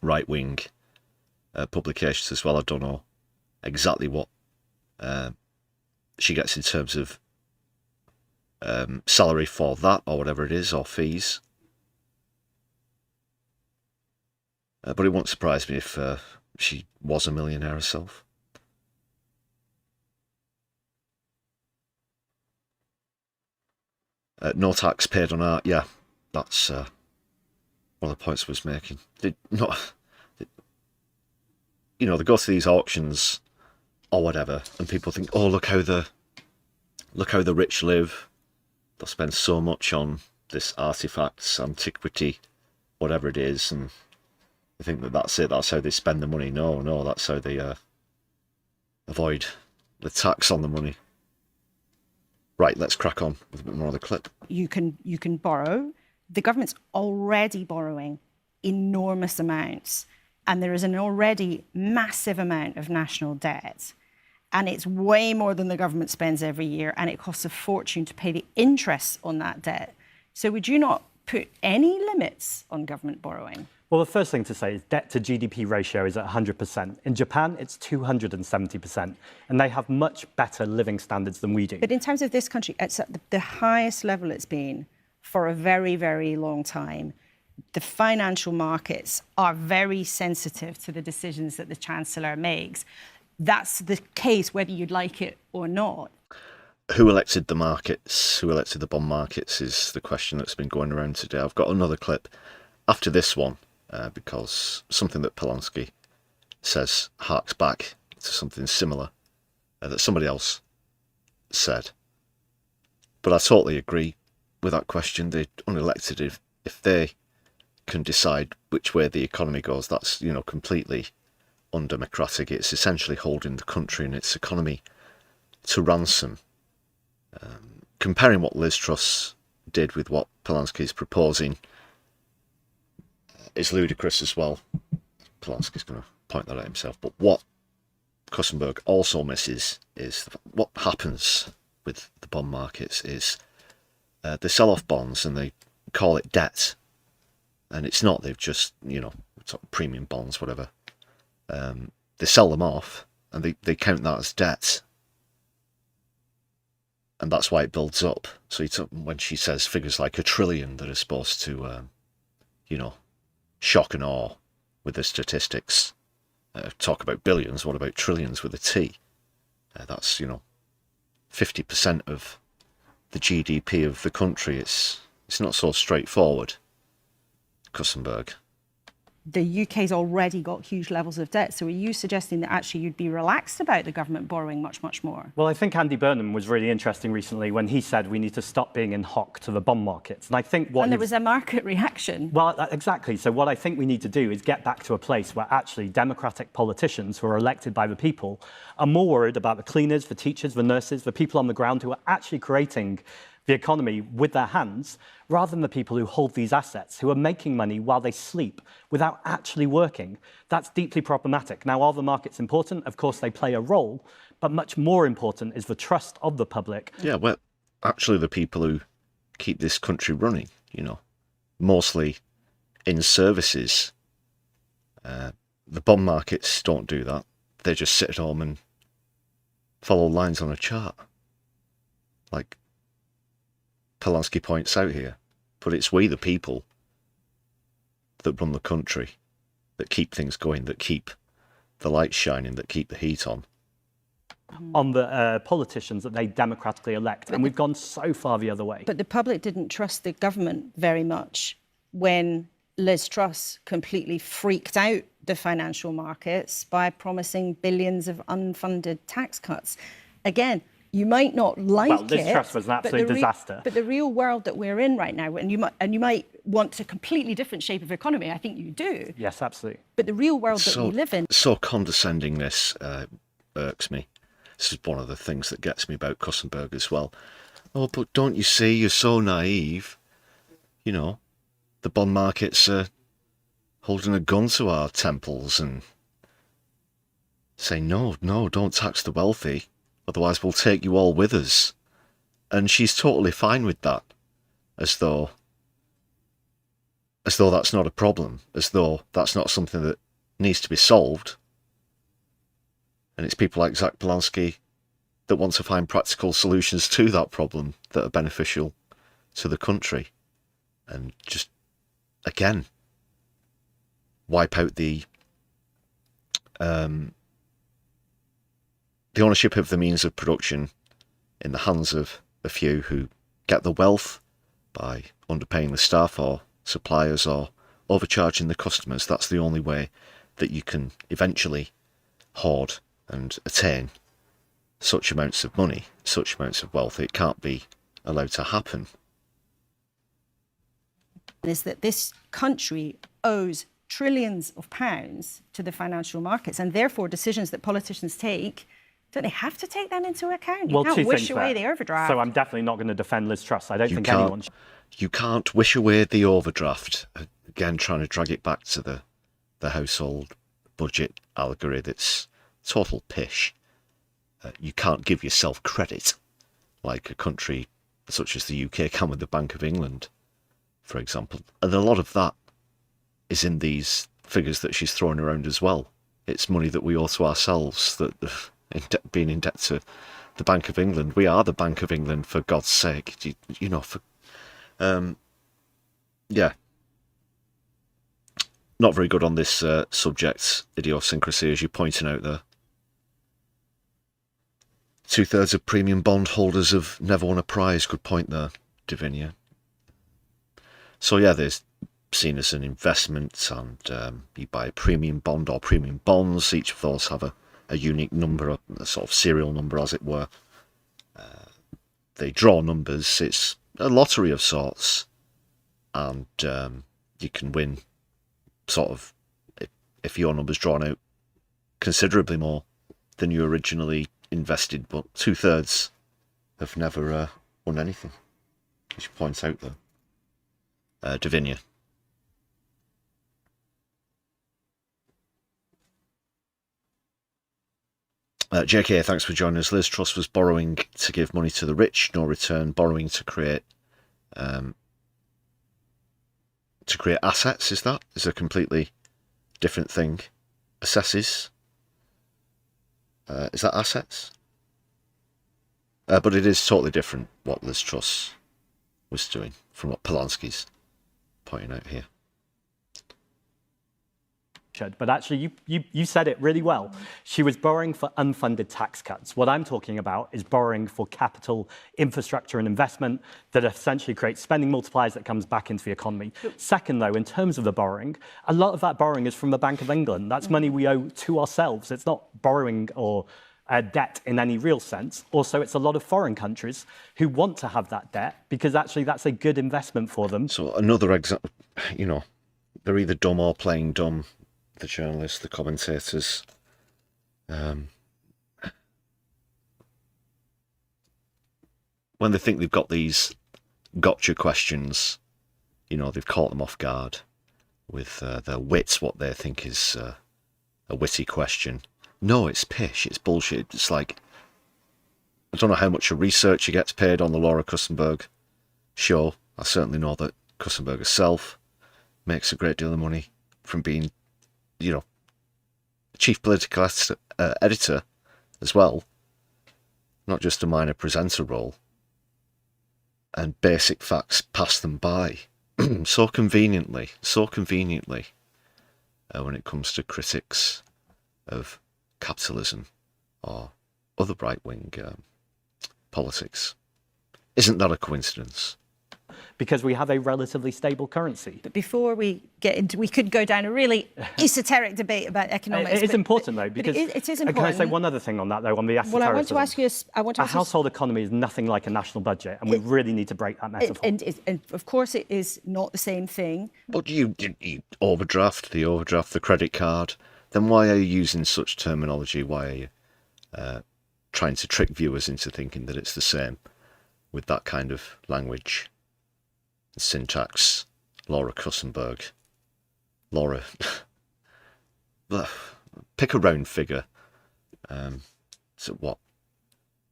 [SPEAKER 4] right-wing publications as well. I don't know exactly what she gets in terms of salary for that or whatever it is, or fees. But it won't surprise me if she was a millionaire herself. No tax paid on art. Yeah, that's one of the points I was making. They go to these auctions or whatever, and people think, oh, look how the rich live. They'll spend so much on this artifacts, antiquity, whatever it is, and they think that that's it. That's how they spend the money. No, that's how they avoid the tax on the money. Right, let's crack on with a bit more of the clip.
[SPEAKER 10] You can borrow. The government's already borrowing enormous amounts, and there is an already massive amount of national debt. And it's way more than the government spends every year, and it costs a fortune to pay the interest on that debt. So would you not put any limits on government borrowing?
[SPEAKER 11] Well, the first thing to say is debt to GDP ratio is at 100%. In Japan, it's 270%, and they have much better living standards than we do.
[SPEAKER 10] But in terms of this country, it's at the highest level it's been for a very, very long time. The financial markets are very sensitive to the decisions that the Chancellor makes. That's the case whether you'd like it or not.
[SPEAKER 4] Who elected the markets? Who elected the bond markets is the question that's been going around today. I've got another clip after this one because something that Polanski says harks back to something similar that somebody else said. But I totally agree with that question. They're unelected. If they can decide which way the economy goes, that's completely undemocratic. It's essentially holding the country and its economy to ransom. Comparing what Liz Truss did with what Polanski is proposing is ludicrous as well. Polanski's going to point that out himself. But what Kussenberg also misses is what happens with the bond markets is they sell off bonds and they call it debt. And it's not. They've just, premium bonds, whatever. They sell them off and they count that as debt. And that's why it builds up. So when she says figures like $1 trillion that are supposed to, shock and awe with the statistics, talk about billions, what about trillions with a T? That's, 50% of the GDP of the country. It's not so straightforward, Kussenberg.
[SPEAKER 10] The UK's already got huge levels of debt. So are you suggesting that actually you'd be relaxed about the government borrowing much, much more?
[SPEAKER 11] Well, I think Andy Burnham was really interesting recently when he said we need to stop being in hock to the bond markets. And I think
[SPEAKER 10] there was a market reaction.
[SPEAKER 11] Well, exactly. So what I think we need to do is get back to a place where actually democratic politicians who are elected by the people are more worried about the cleaners, the teachers, the nurses, the people on the ground who are actually creating the economy with their hands, rather than the people who hold these assets, who are making money while they sleep without actually working. That's deeply problematic. Now, are the markets important? Of course, they play a role, but much more important is the trust of the public.
[SPEAKER 4] Yeah, well, actually the people who keep this country running, mostly in services. The bond markets don't do that. They just sit at home and follow lines on a chart. Like Polanski points out here, but it's we the people that run the country, that keep things going, that keep the lights shining, that keep the heat on.
[SPEAKER 11] On the politicians that they democratically elect, and we've gone so far the other way.
[SPEAKER 10] But the public didn't trust the government very much when Liz Truss completely freaked out the financial markets by promising billions of unfunded tax cuts. Again, you might not like it.
[SPEAKER 11] Well, Liz Truss was an absolute disaster.
[SPEAKER 10] But the real world that we're in right now, and you might want a completely different shape of economy. I think you do.
[SPEAKER 11] Yes, absolutely.
[SPEAKER 10] But the real world that we live in.
[SPEAKER 4] So condescending, this irks me. This is one of the things that gets me about Kussenberg as well. Oh, but don't you see? You're so naive. The bond markets are holding a gun to our temples and saying, no, don't tax the wealthy. Otherwise, we'll take you all with us. And she's totally fine with that, as though that's not a problem, as though that's not something that needs to be solved. And it's people like Zach Polanski that want to find practical solutions to that problem that are beneficial to the country. And just, again, wipe out the ownership of the means of production in the hands of a few who get the wealth by underpaying the staff or suppliers or overcharging the customers. That's the only way that you can eventually hoard and attain such amounts of money, such amounts of wealth. It can't be allowed to happen.
[SPEAKER 10] Is that this country owes trillions of pounds to the financial markets, and therefore decisions that politicians take, don't they have to take them into account? You can't wish away the overdraft.
[SPEAKER 11] So I'm definitely not going to defend Liz Truss. I don't think anyone should.
[SPEAKER 4] You can't wish away the overdraft. Again, trying to drag it back to the household budget allegory that's total pish. You can't give yourself credit like a country such as the UK can with the Bank of England, for example. And a lot of that is in these figures that she's throwing around as well. It's money that we owe to ourselves, that being in debt to the Bank of England. We are the Bank of England, for God's sake. You know, yeah. Not very good on this subject, idiosyncrasy, as you're pointing out there. 2/3 of premium bond holders have never won a prize. Good point there, Davinia. So yeah, there's seen as an investment, and you buy a premium bond or premium bonds. Each of those have a unique number, a sort of serial number, as it were. They draw numbers. It's a lottery of sorts, and you can win sort of, if your number's drawn out, considerably more than you originally invested, but 2/3 have never won anything, as you point out there. Davinia. JK, thanks for joining us. Liz Truss was borrowing to give money to the rich, no return. Borrowing to create assets, is a completely different thing. Assesses. Is that assets? But it is totally different what Liz Truss was doing from what Polanski's pointing out here.
[SPEAKER 11] But actually, you said it really well. She was borrowing for unfunded tax cuts. What I'm talking about is borrowing for capital, infrastructure and investment that essentially creates spending multipliers that comes back into the economy. Second, though, in terms of the borrowing, a lot of that borrowing is from the Bank of England. That's money we owe to ourselves. It's not borrowing or debt in any real sense. Also, it's a lot of foreign countries who want to have that debt because actually that's a good investment for them.
[SPEAKER 4] So another example, you know, they're either dumb or playing dumb. The journalists, the commentators. When they think they've got these gotcha questions, you know, they've caught them off guard with their wits, what they think is a witty question. No, it's pish, it's bullshit. It's like, I don't know how much a researcher gets paid on the Laura Kussenberg show. I certainly know that Kussenberg herself makes a great deal of money from being, you know, chief political editor as well, not just a minor presenter role, and basic facts pass them by so conveniently when it comes to critics of capitalism or other right-wing politics. Isn't that a coincidence?
[SPEAKER 11] Because we have a relatively stable currency.
[SPEAKER 10] But before we get into, we could go down a really esoteric debate about economics.
[SPEAKER 11] It is important, though, because
[SPEAKER 10] it is important.
[SPEAKER 11] Can I say one other thing on that, though, on the esotericism?
[SPEAKER 10] Well, I want to ask you.
[SPEAKER 11] A household economy is nothing like a national budget, and we really need to break that metaphor.
[SPEAKER 10] And of course, it is not the same thing.
[SPEAKER 4] But you overdraft the credit card. Then why are you using such terminology? Why are you trying to trick viewers into thinking that it's the same with that kind of language? Syntax, Laura Kussenberg. Laura, pick a round figure. So what?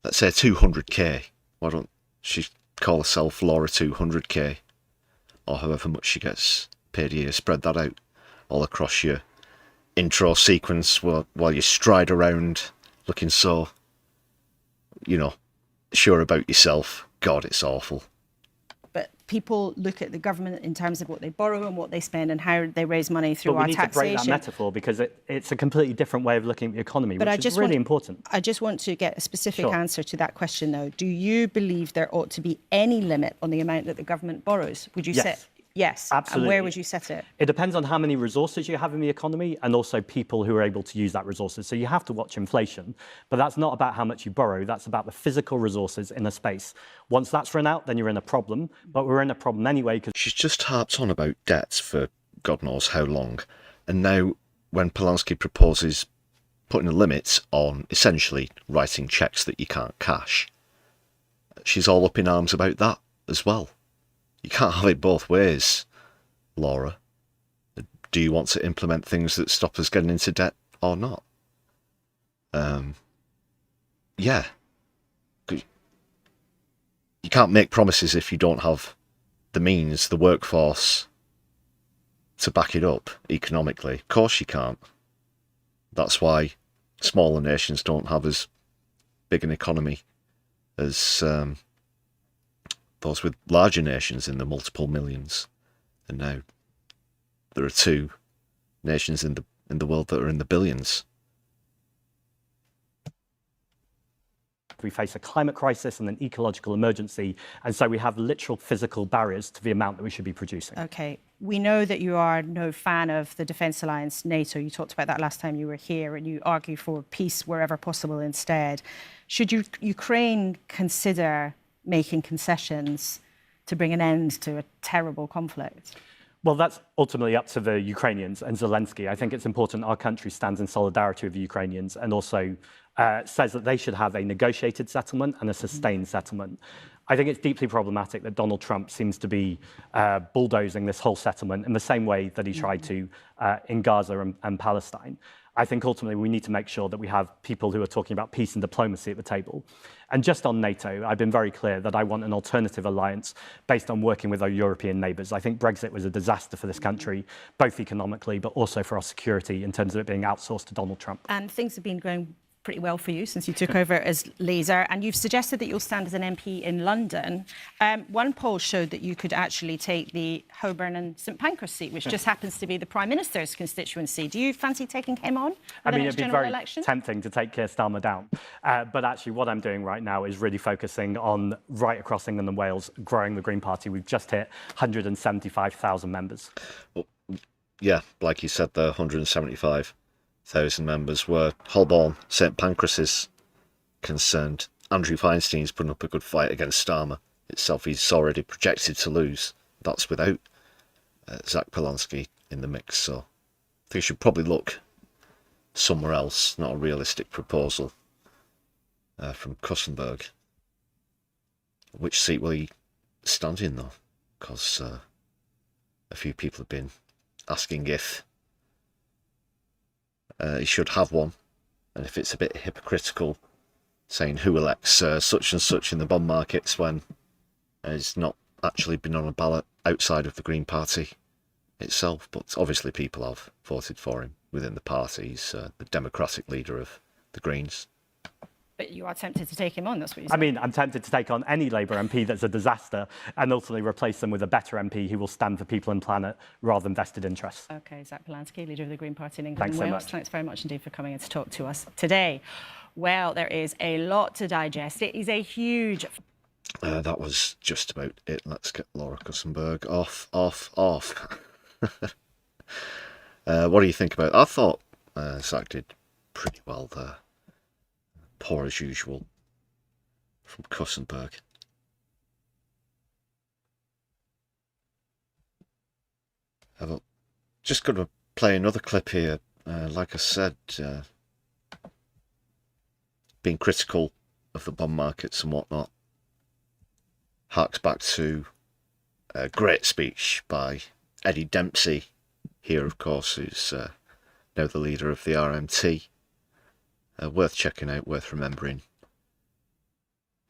[SPEAKER 4] Let's say 200k. Why don't she call herself Laura 200k? Or however much she gets paid a year. Spread that out all across your intro sequence while you stride around looking so, you know, sure about yourself. God, it's awful.
[SPEAKER 10] people look at the government in terms of what they borrow and what they spend and how they raise money through
[SPEAKER 11] but
[SPEAKER 10] our
[SPEAKER 11] we need
[SPEAKER 10] taxation.
[SPEAKER 11] to break that metaphor because it's a completely different way of looking at the economy, which is really important.
[SPEAKER 10] I just want to get a specific answer to that question, though. Do you believe there ought to be any limit on the amount that the government borrows? Would you say? Yes,
[SPEAKER 11] absolutely.
[SPEAKER 10] And where would you set it?
[SPEAKER 11] It depends on how many resources you have in the economy and also people who are able to use that resources. So you have to watch inflation, but that's not about how much you borrow. That's about the physical resources in a space. Once that's run out, then you're in a problem. But we're in a problem anyway. Because
[SPEAKER 4] she's just harped on about debts for God knows how long. And now when Polanski proposes putting a limit on essentially writing cheques that you can't cash, she's all up in arms about that as well. You can't have it both ways, Laura. Do you want to implement things that stop us getting into debt or not? Yeah. You can't make promises if you don't have the means, the workforce to back it up economically. Of course you can't. That's why smaller nations don't have as big an economy as those with larger nations in the multiple millions. And now there are 2 nations in the world that are in the billions.
[SPEAKER 11] We face a climate crisis and an ecological emergency, and so we have literal physical barriers to the amount that we should be producing.
[SPEAKER 10] OK. We know that you are no fan of the Defence Alliance, NATO. You talked about that last time you were here, and you argue for peace wherever possible instead. Should Ukraine consider making concessions to bring an end to a terrible conflict?
[SPEAKER 11] Well, that's ultimately up to the Ukrainians and Zelensky. I think it's important our country stands in solidarity with the Ukrainians and also says that they should have a negotiated settlement and a sustained settlement. I think it's deeply problematic that Donald Trump seems to be bulldozing this whole settlement in the same way that he tried to in Gaza and Palestine. I think ultimately we need to make sure that we have people who are talking about peace and diplomacy at the table. And just on NATO, I've been very clear that I want an alternative alliance based on working with our European neighbours. I think Brexit was a disaster for this country, both economically, but also for our security in terms of it being outsourced to Donald Trump.
[SPEAKER 10] And things have been going pretty well for you since you took over as leader, and you've suggested that you'll stand as an MP in London. One poll showed that you could actually take the Holborn and St Pancras seat, which just happens to be the Prime Minister's constituency. Do you fancy taking him on?
[SPEAKER 11] I mean, it'd be very tempting to take Keir Starmer down. But actually what I'm doing right now is really focusing on right across England and Wales, growing the Green Party. We've just hit 175,000 members.
[SPEAKER 4] Well, yeah, like you said, the 175,000 members were Holborn, St Pancras is concerned. Andrew Feinstein's putting up a good fight against Starmer itself. He's already projected to lose. That's without Zach Polanski in the mix. So I think you should probably look somewhere else. Not a realistic proposal from Kussenberg. Which seat will he stand in though? Because a few people have been asking if he should have one, and if it's a bit hypocritical saying who elects such and such in the bond markets when he's not actually been on a ballot outside of the Green Party itself. But obviously people have voted for him within the party. He's the democratic leader of the Greens.
[SPEAKER 10] But you are tempted to take him on, that's what you said.
[SPEAKER 11] I mean, I'm tempted to take on any Labour MP that's a disaster and ultimately replace them with a better MP who will stand for people and planet rather than vested interests.
[SPEAKER 10] OK, Zach Polanski, leader of the Green Party in England and
[SPEAKER 11] Wales.
[SPEAKER 10] Thanks so much. Thanks very much indeed for coming in to talk to us today. Well, there is a lot to digest. It is a huge...
[SPEAKER 4] That was just about it. Let's get Laura Kussenberg off. What do you think about it? I thought Zach did pretty well there. Poor as usual from Kussenberg. I'm just going to play another clip here. Like I said, being critical of the bond markets and whatnot harks back to a great speech by Eddie Dempsey here, of course, who's now the leader of the RMT. Worth checking out, worth remembering.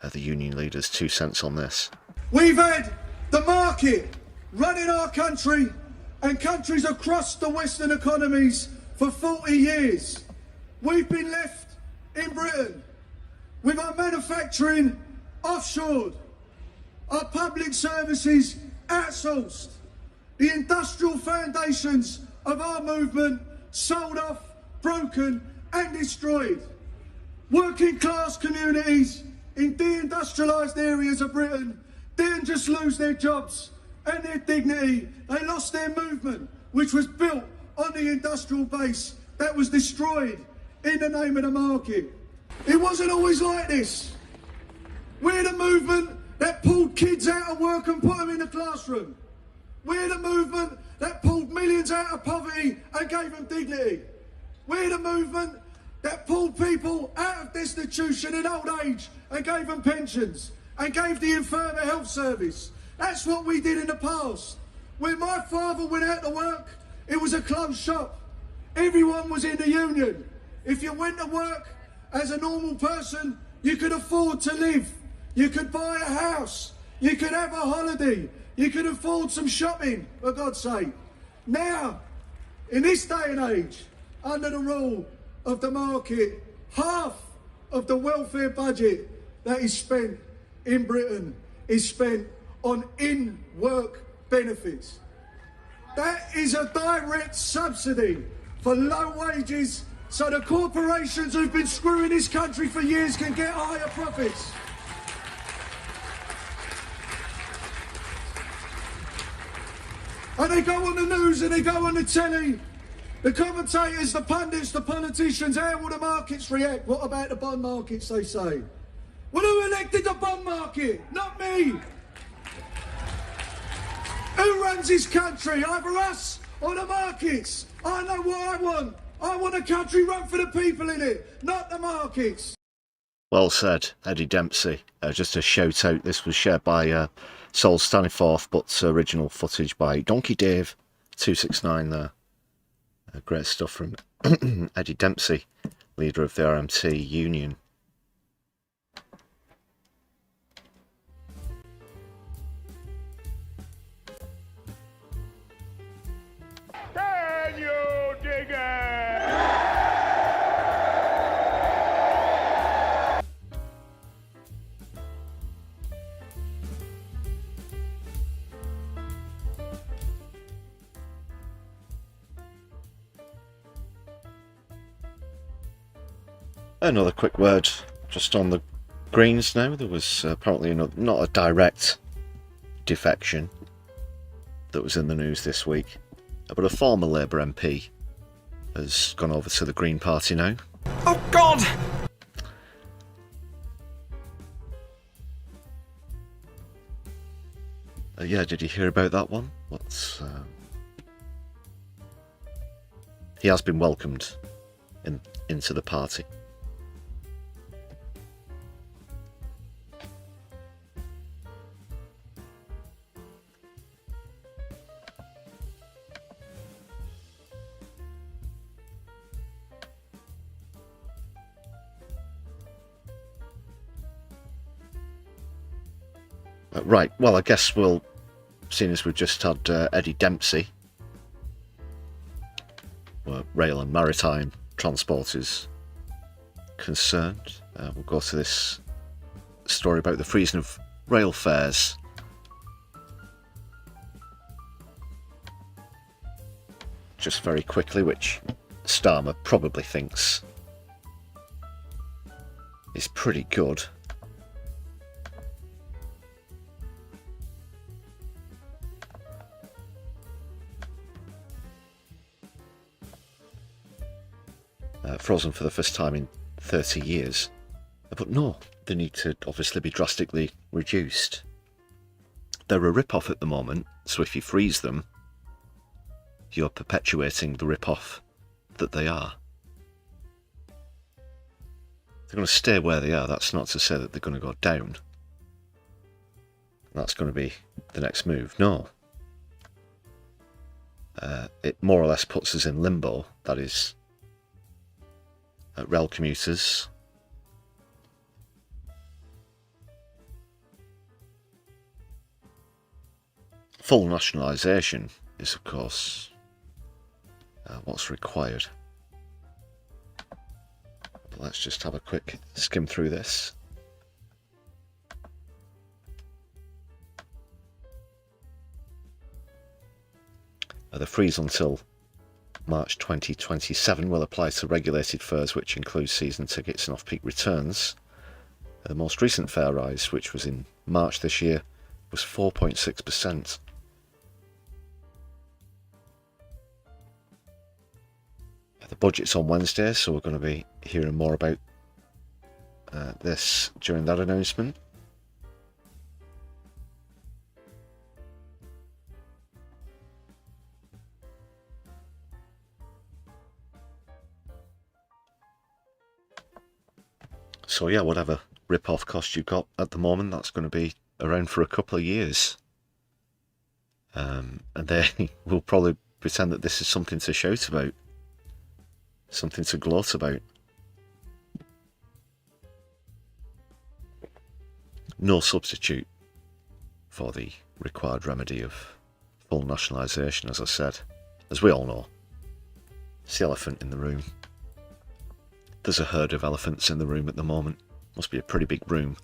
[SPEAKER 4] The union leader's 2 cents on this.
[SPEAKER 12] We've had the market running our country and countries across the Western economies for 40 years. We've been left in Britain with our manufacturing offshored, our public services outsourced. The industrial foundations of our movement sold off, broken and destroyed. Working class communities in deindustrialised areas of Britain didn't just lose their jobs and their dignity, they lost their movement, which was built on the industrial base that was destroyed in the name of the market. It wasn't always like this. We're the movement that pulled kids out of work and put them in the classroom. We're the movement that pulled millions out of poverty and gave them dignity. We're the movement that pulled people out of destitution in old age and gave them pensions and gave the infirm a health service. That's what we did in the past. When my father went out to work, it was a closed shop. Everyone was in the union. If you went to work as a normal person, you could afford to live. You could buy a house. You could have a holiday. You could afford some shopping, for God's sake. Now, in this day and age, under the rule of the market, half of the welfare budget that is spent in Britain is spent on in-work benefits. That is a direct subsidy for low wages so the corporations who've been screwing this country for years can get higher profits. And they go on the news and they go on the telly. The commentators, the pundits, the politicians, how will the markets react? What about the bond markets, they say? Well, who elected the bond market? Not me. Who runs this country? Either us or the markets. I know what I want. I want a country run for the people in it, not the markets.
[SPEAKER 4] Well said, Eddie Dempsey. Just a shout out, this was shared by Sol Staniforth, but original footage by Donkey Dave 269 there. Great stuff from Eddie Dempsey, leader of the RMT union.
[SPEAKER 3] Can you dig it?
[SPEAKER 4] Another quick word just on the Greens now. There was apparently not a direct defection that was in the news this week, but a former Labour MP has gone over to the Green Party now.
[SPEAKER 5] Oh, God!
[SPEAKER 4] Yeah, did you hear about that one? He has been welcomed into the party. Right, well, I guess we'll, seeing as we've just had Eddie Dempsey, where rail and maritime transport is concerned, we'll go to this story about the freezing of rail fares. Just very quickly, which Starmer probably thinks is pretty good. Frozen for the first time in 30 years. But no, they need to obviously be drastically reduced. They're a rip-off at the moment, so if you freeze them, you're perpetuating the rip-off that they are. They're going to stay where they are. That's not to say that they're going to go down. That's going to be the next move. No. It more or less puts us in limbo. That is, rail commuters full nationalisation is of course what's required. But let's just have a quick skim through this. The freeze until March 2027 will apply to regulated fares, which includes season tickets and off-peak returns. The most recent fare rise, which was in March this year, was 4.6%. The budget's on Wednesday, so we're going to be hearing more about this during that announcement. So yeah, whatever rip-off cost you've got at the moment, that's going to be around for a couple of years. And they will probably pretend that this is something to shout about, something to gloat about. No substitute for the required remedy of full nationalisation, as I said. As we all know, it's the elephant in the room. There's a herd of elephants in the room at the moment. Must be a pretty big room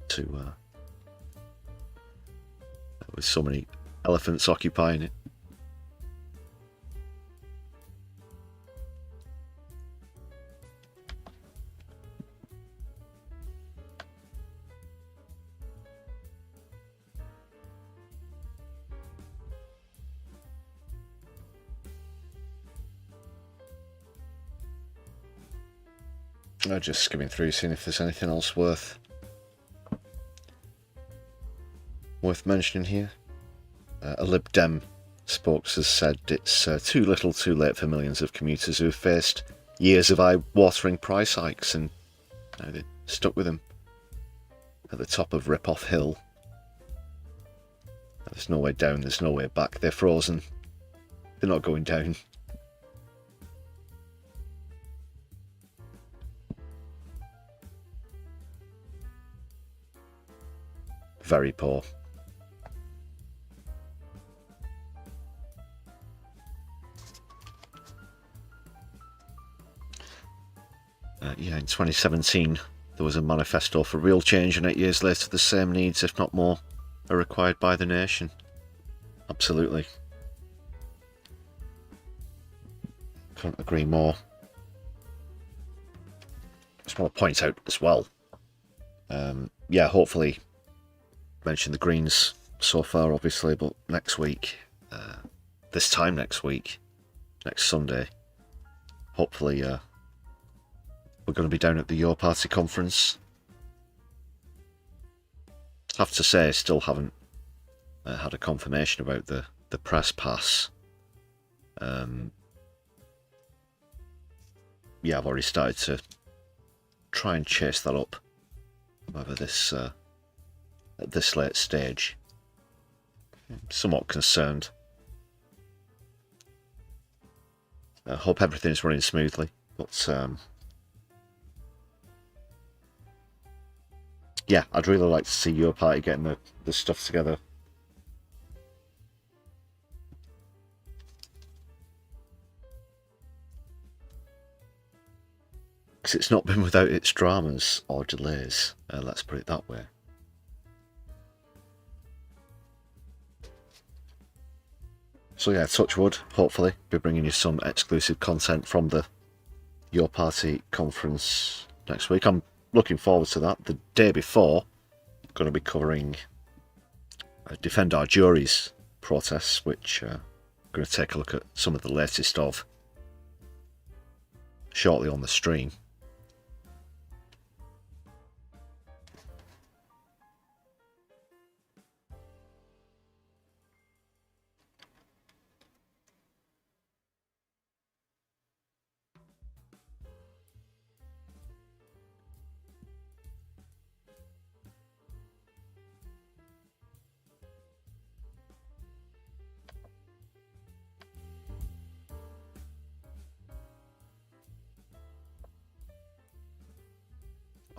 [SPEAKER 4] to with so many elephants occupying it. I'm just skimming through, seeing if there's anything else worth mentioning here. A Lib Dem spokes has said it's too little too late for millions of commuters who have faced years of eye-watering price hikes, and now they're stuck with them at the top of Rip-Off Hill. There's no way down, there's no way back, they're frozen, they're not going down. Very poor. Yeah, in 2017 there was a manifesto for real change, and 8 years later the same needs, if not more, are required by the nation. Absolutely. Couldn't agree more. Just want to point out as well, yeah, hopefully, mentioned the Greens so far obviously, but next week, this time next week, next Sunday, hopefully we're going to be down at the Your Party conference. I have to say, I still haven't had a confirmation about the press pass. Yeah, I've already started to try and chase that up. However, this at this late stage, I'm somewhat concerned. I hope everything's running smoothly, but yeah, I'd really like to see Your Party getting the stuff together. Because it's not been without its dramas or delays, let's put it that way. So yeah, touch wood, hopefully be bringing you some exclusive content from the Your Party conference next week. I'm looking forward to that. The day before, I'm going to be covering Defend Our Juries protests, which I'm going to take a look at some of the latest of shortly on the stream.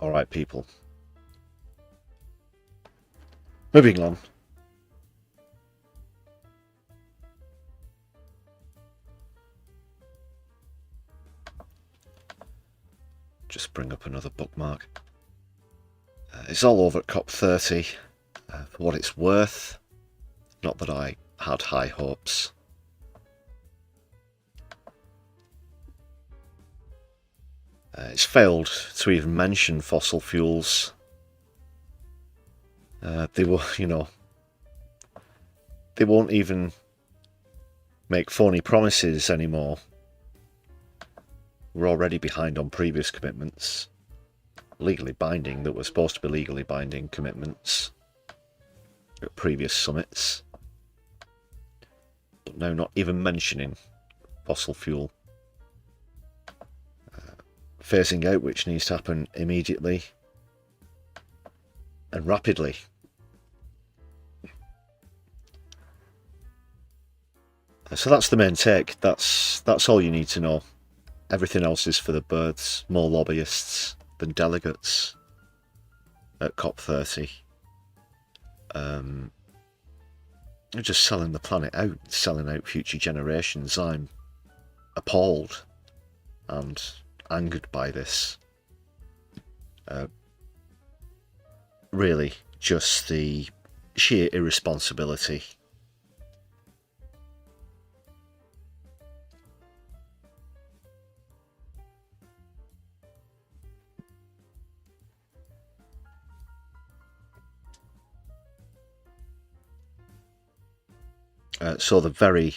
[SPEAKER 4] Alright, people. Moving on. Just bring up another bookmark. It's all over at COP30. For what it's worth, not that I had high hopes It's failed to even mention fossil fuels. They will, they won't even make phony promises anymore. We're already behind on previous commitments, legally binding, that were supposed to be legally binding commitments at previous summits. But now not even mentioning fossil fuel. Phasing out, which needs to happen immediately and rapidly. So that's the main take. That's all you need to know. Everything else is for the birds. More lobbyists than delegates at COP30. They're just selling the planet out, selling out future generations. I'm appalled and angered by this. Really, just the sheer irresponsibility. So the very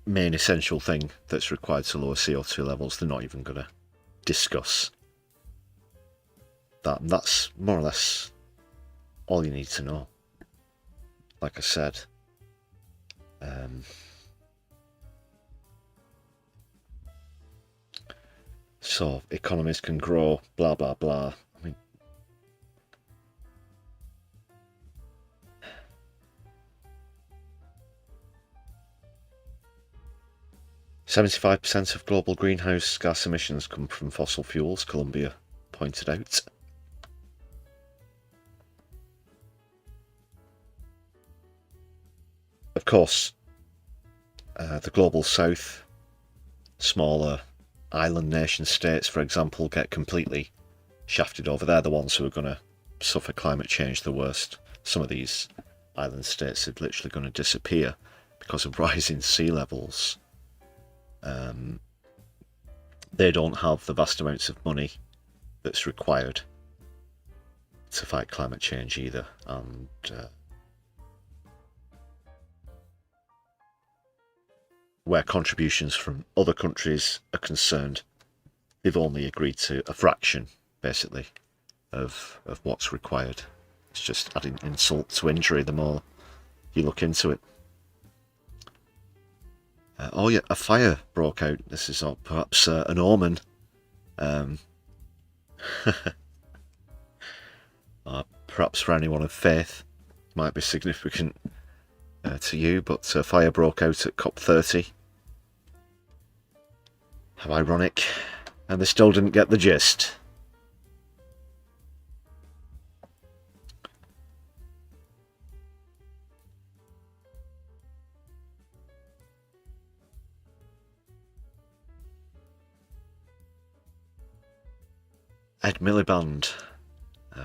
[SPEAKER 4] main essential thing that's required to lower CO2 levels, they're not even going to discuss that. And that's more or less all you need to know. Like I said, so economies can grow, blah blah blah. I mean, 75% of global greenhouse gas emissions come from fossil fuels, Columbia pointed out. Of course, the global south, smaller island nation states, for example, get completely shafted over. They're the ones who are going to suffer climate change the worst. Some of these island states are literally going to disappear because of rising sea levels. They don't have the vast amounts of money that's required to fight climate change either, and where contributions from other countries are concerned, they've only agreed to a fraction, basically, of what's required. It's just adding insult to injury the more you look into it. Oh yeah, a fire broke out. This is perhaps an omen. Perhaps for anyone of faith, might be significant to you, but a fire broke out at COP30. How ironic. And they still didn't get the gist. Ed Miliband,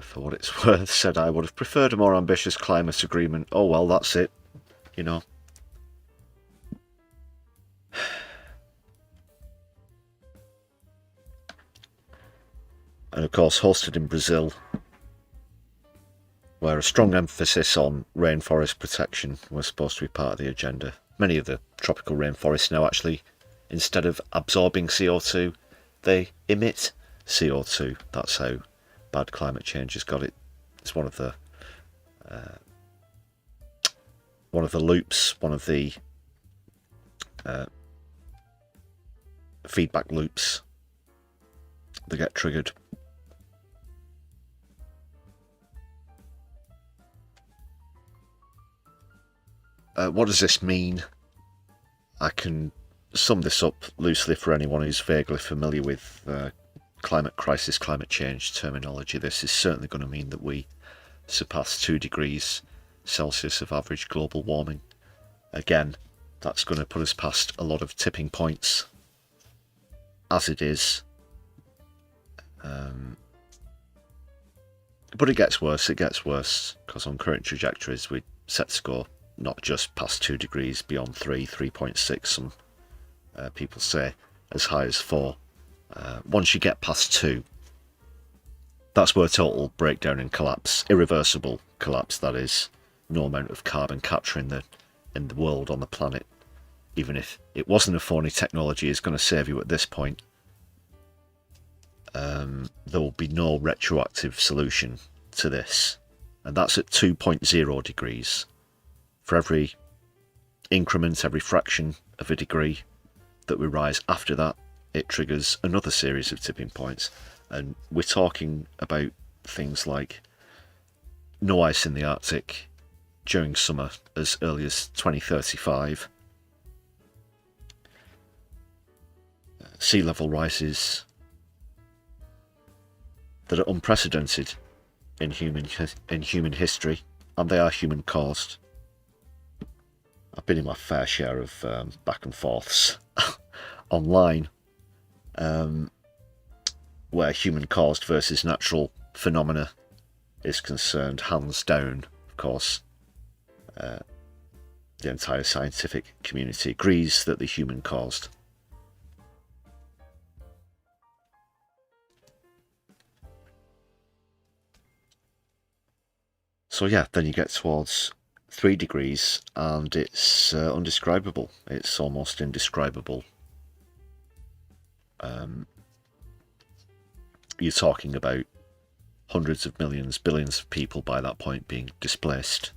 [SPEAKER 4] for what it's worth, said, "I would have preferred a more ambitious climate agreement." Oh well, that's it, you know. And of course, hosted in Brazil, where a strong emphasis on rainforest protection was supposed to be part of the agenda. Many of the tropical rainforests now actually, instead of absorbing CO2, they emit CO2. That's how bad climate change has got it. It's one of the loops, one of the feedback loops that get triggered. What does this mean? I can sum this up loosely for anyone who's vaguely familiar with climate crisis, climate change terminology. This is certainly going to mean that we surpass 2 degrees Celsius of average global warming. Again, that's going to put us past a lot of tipping points as it is. But it gets worse, because on current trajectories we're set to go not just past 2 degrees, beyond 3, 3.6, some people say as high as 4. Once you get past 2, that's where total breakdown and collapse, irreversible collapse, that is, no amount of carbon capture in the world, on the planet, even if it wasn't a phony technology, is going to save you at this point. There will be no retroactive solution to this, and that's at 2.0 degrees. For every increment, every fraction of a degree that we rise after that, it triggers another series of tipping points. And we're talking about things like no ice in the Arctic during summer as early as 2035, sea level rises that are unprecedented in human history, and they are human caused. I've been in my fair share of back and forths online, where human caused versus natural phenomena is concerned. Hands down, of course, the entire scientific community agrees that they're human caused. So yeah, then you get towards 3 degrees and it's undescribable. It's almost indescribable. You're talking about hundreds of millions, billions of people by that point being displaced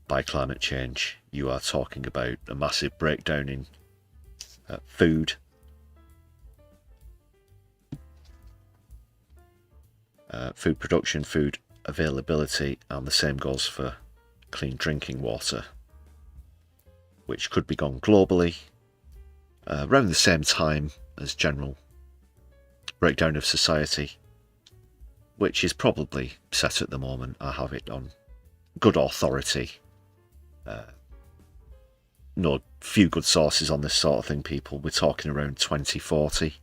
[SPEAKER 4] by climate change. You are talking about a massive breakdown in food, food production, food availability, and the same goes for clean drinking water, which could be gone globally around the same time as general breakdown of society, which is probably set at the moment. I have it on good authority. No few good sources on this sort of thing, people. We're talking around 2040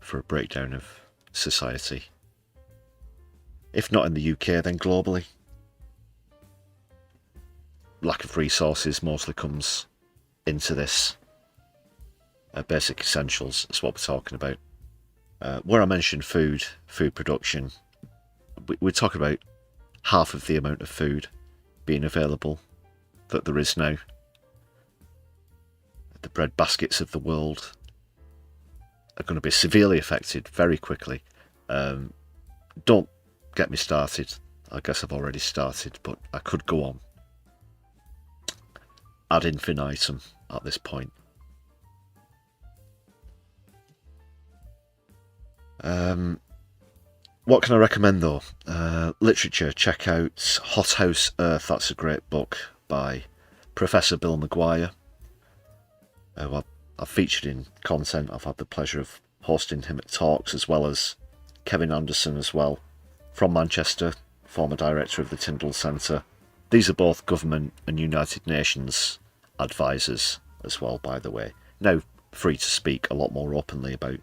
[SPEAKER 4] for a breakdown of society. If not in the UK, then globally. Lack of resources mostly comes into this. Basic essentials is what we're talking about. Where I mentioned food production, we're talking about half of the amount of food being available that there is now. The bread baskets of the world are going to be severely affected very quickly. Don't get me started. I guess I've already started, but I could go on ad infinitum at this point. What can I recommend though? Literature, check out Hothouse Earth. That's a great book by Professor Bill Maguire. I've featured in content. I've had the pleasure of hosting him at talks, as well as Kevin Anderson as well, from Manchester, former director of the Tyndall Centre. These are both government and United Nations advisors as well, by the way. Now free to speak a lot more openly about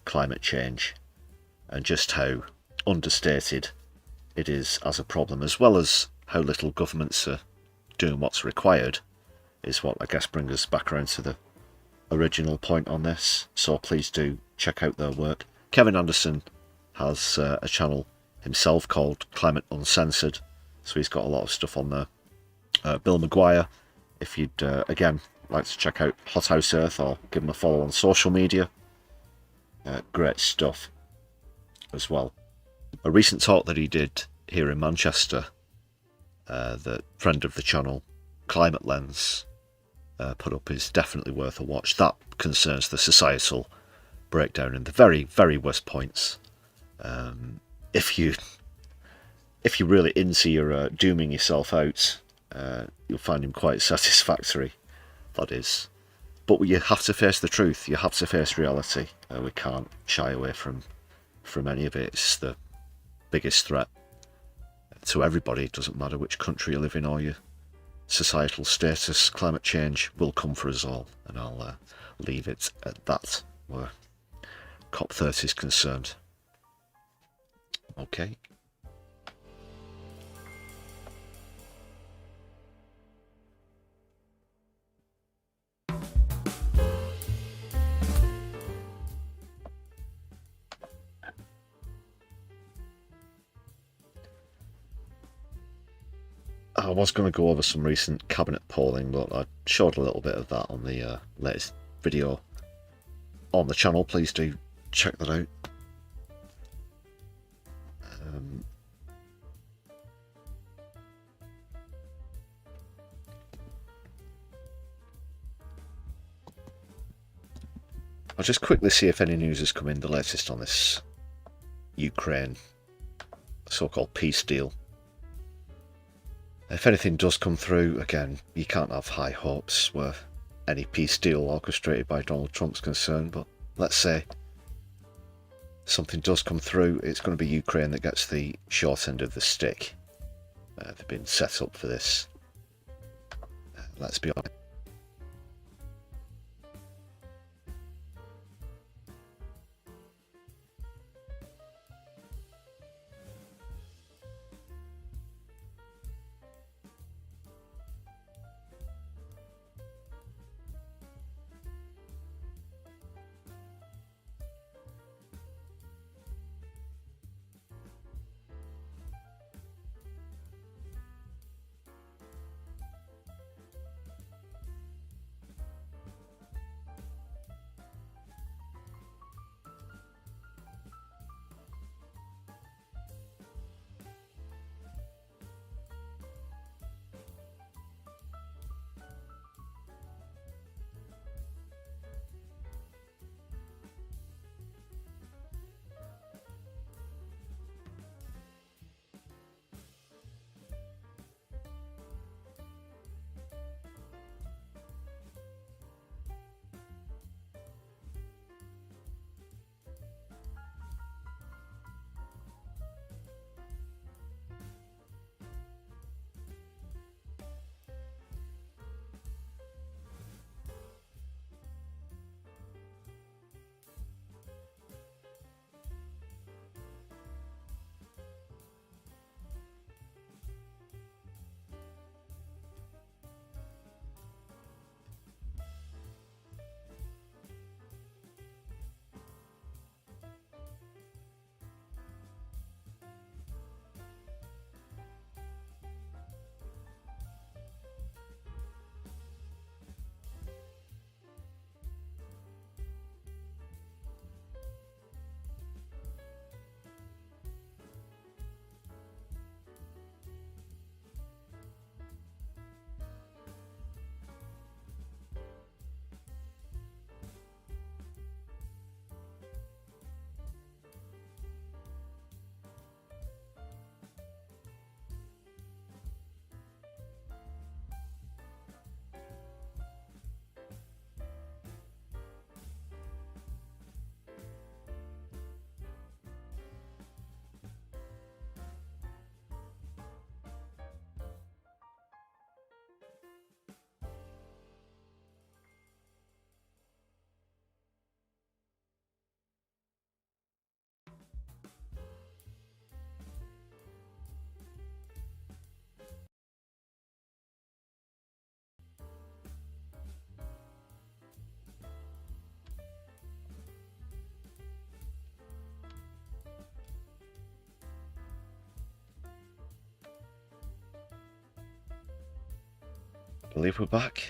[SPEAKER 4] climate change and just how understated it is as a problem, as well as how little governments are doing what's required, is what I guess brings us back around to the original point on this. So please do check out their work. Kevin Anderson has a channel himself called Climate Uncensored, so he's got a lot of stuff on there. Bill Maguire, if you'd again like to check out Hothouse Earth or give him a follow on social media, great stuff as well. A recent talk that he did here in Manchester, the friend of the channel, Climate Lens, put up, is definitely worth a watch. That concerns the societal breakdown and the very, very worst points. If you're really into your dooming yourself out, you'll find him quite satisfactory, that is. But you have to face the truth. You have to face reality. We can't shy away from any of it. It's the biggest threat to everybody. It doesn't matter which country you live in or your societal status. Climate change will come for us all, and I'll leave it at that where COP30 is concerned. Okay. I was going to go over some recent cabinet polling, but I showed a little bit of that on the latest video on the channel. Please do check that out. I'll just quickly see if any news has come in, the latest on this Ukraine so-called peace deal. If anything does come through, again, you can't have high hopes where any peace deal orchestrated by Donald Trump's concerned, but let's say something does come through, it's going to be Ukraine that gets the short end of the stick. They've been set up for this. Let's be honest. I believe we're back.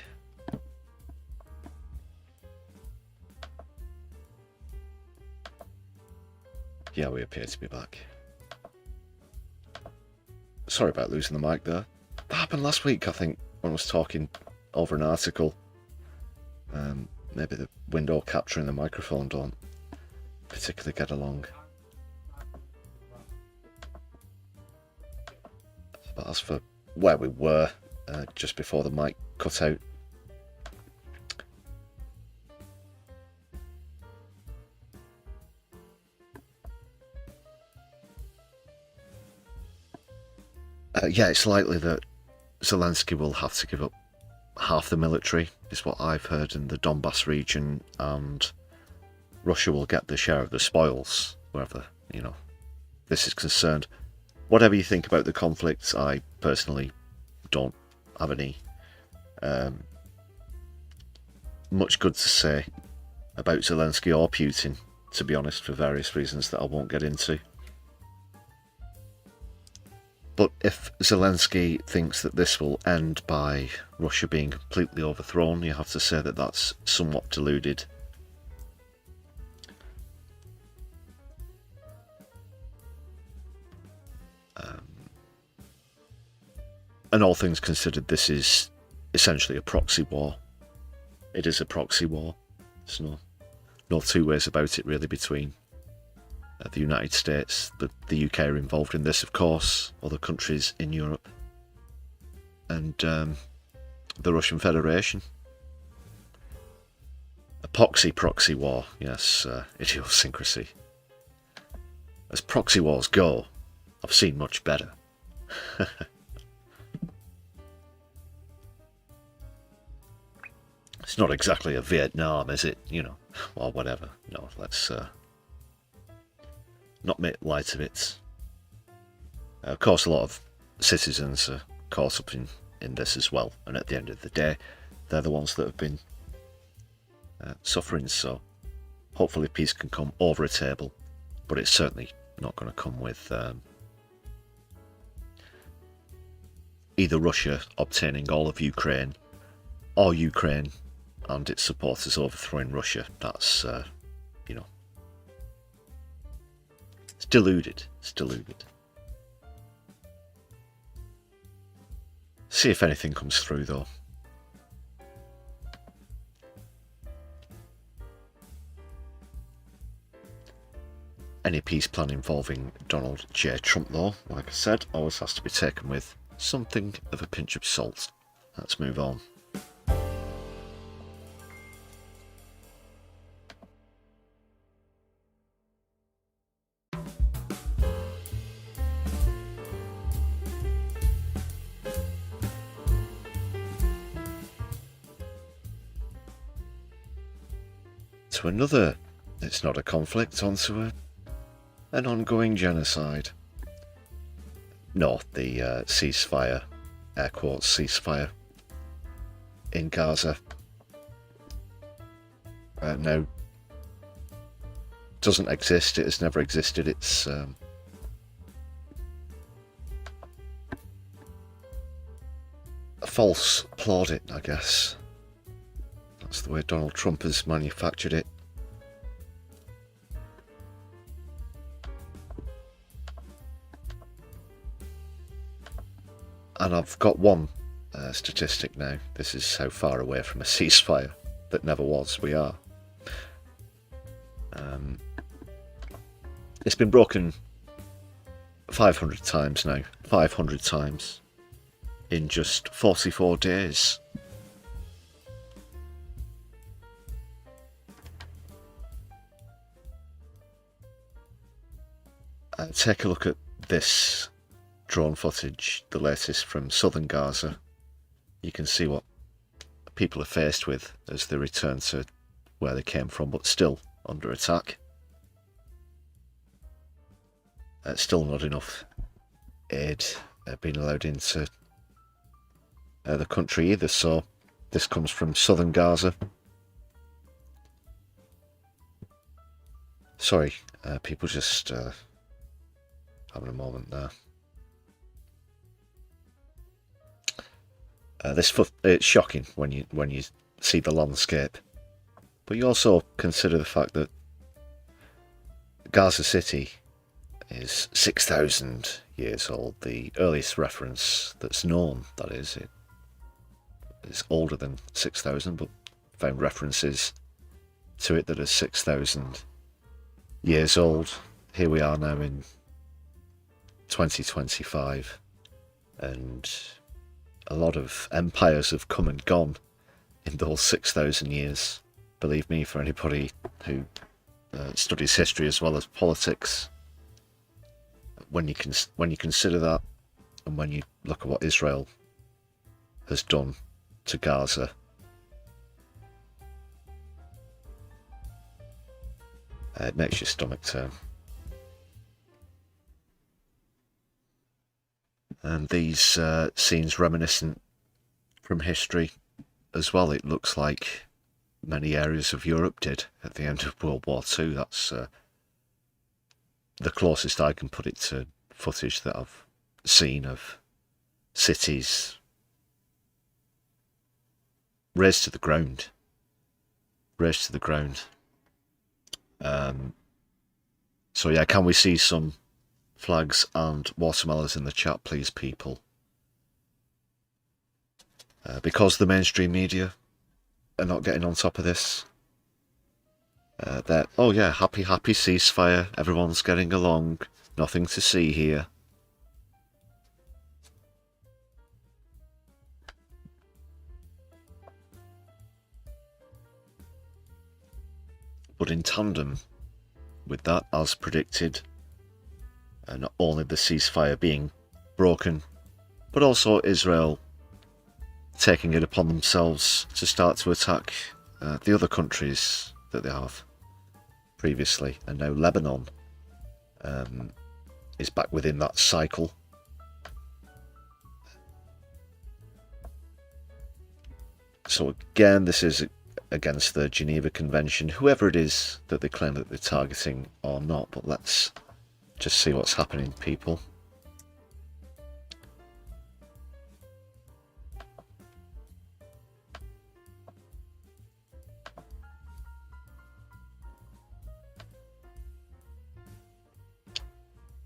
[SPEAKER 4] Yeah, we appear to be back. Sorry about losing the mic there. That happened last week, I think, when I was talking over an article. Maybe the window capture and the microphone don't particularly get along. But as for where we were, just before the mic cut out, yeah, it's likely that Zelensky will have to give up half the military, is what I've heard, in the Donbass region, and Russia will get the share of the spoils, wherever, you know, this is concerned. Whatever you think about the conflict, I personally don't have any much good to say about Zelensky or Putin, to be honest, for various reasons that I won't get into. But if Zelensky thinks that this will end by Russia being completely overthrown, you have to say that that's somewhat deluded. And all things considered, this is essentially a proxy war. It is a proxy war. There's no two ways about it really between the United States. The UK are involved in this, of course, other countries in Europe, and the Russian Federation. A proxy war, yes, idiosyncrasy. As proxy wars go, I've seen much better. It's not exactly a Vietnam, is it? You know, or whatever. No, let's not make light of it. Of course, a lot of citizens are caught up in this as well, and at the end of the day, they're the ones that have been suffering. So, hopefully, peace can come over a table, but it's certainly not going to come with either Russia obtaining all of Ukraine or Ukraine and its supporters overthrowing Russia. That's, you know, it's deluded. It's deluded. See if anything comes through, though. Any peace plan involving Donald J. Trump, though, like I said, always has to be taken with something of a pinch of salt. Let's move on. To another, it's not a conflict, onto an ongoing genocide. No, the ceasefire, air quotes, ceasefire in Gaza. No, doesn't exist. It has never existed. It's a false plaudit, I guess. That's the way Donald Trump has manufactured it. And I've got one statistic now. This is how far away from a ceasefire that never was we are. It's been broken 500 times now. 500 times in just 44 days. Take a look at this drone footage, the latest from southern Gaza. You can see what people are faced with as they return to where they came from, but still under attack. Still not enough aid being allowed into the country either, so this comes from southern Gaza. Sorry, people just having a moment there. It's shocking when you see the landscape, but you also consider the fact that Gaza City is 6,000 years old. The earliest reference that's known, that is, it is older than 6,000, but found references to it that are 6,000 years old. Here we are now in 2025, and a lot of empires have come and gone in those 6,000 years. Believe me, for anybody who studies history as well as politics, when you consider that, and when you look at what Israel has done to Gaza, it makes your stomach turn. And these scenes reminiscent from history as well. It looks like many areas of Europe did at the end of World War II. That's the closest I can put it to footage that I've scene of cities razed to the ground. Razed to the ground. So yeah, can we see some flags and watermelons in the chat, please, people? Because the mainstream media are not getting on top of this. Oh yeah, happy ceasefire, everyone's getting along, nothing to see here. But in tandem with that, as predicted, not only the ceasefire being broken, but also Israel taking it upon themselves to start to attack the other countries that they have previously. And now Lebanon is back within that cycle. So again, this is against the Geneva Convention, whoever it is that they claim that they're targeting or not, but let's just see what's happening, people.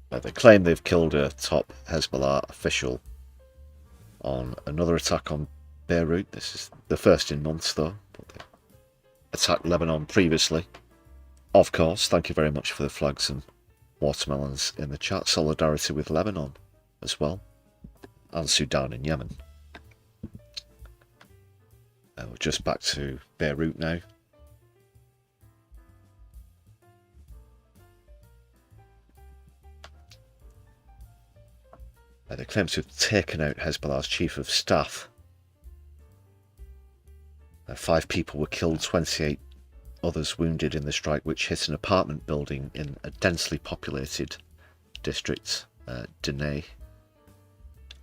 [SPEAKER 4] They claim they've killed a top Hezbollah official on another attack on Beirut. This is the first in months, though. But they attacked Lebanon previously. Of course, thank you very much for the flags and watermelons in the chat. Solidarity with Lebanon as well. And Sudan and Yemen. We're just back to Beirut now. They claim to have taken out Hezbollah's chief of staff. 5 people were killed, 28 others wounded in the strike, which hit an apartment building in a densely populated district, Denay.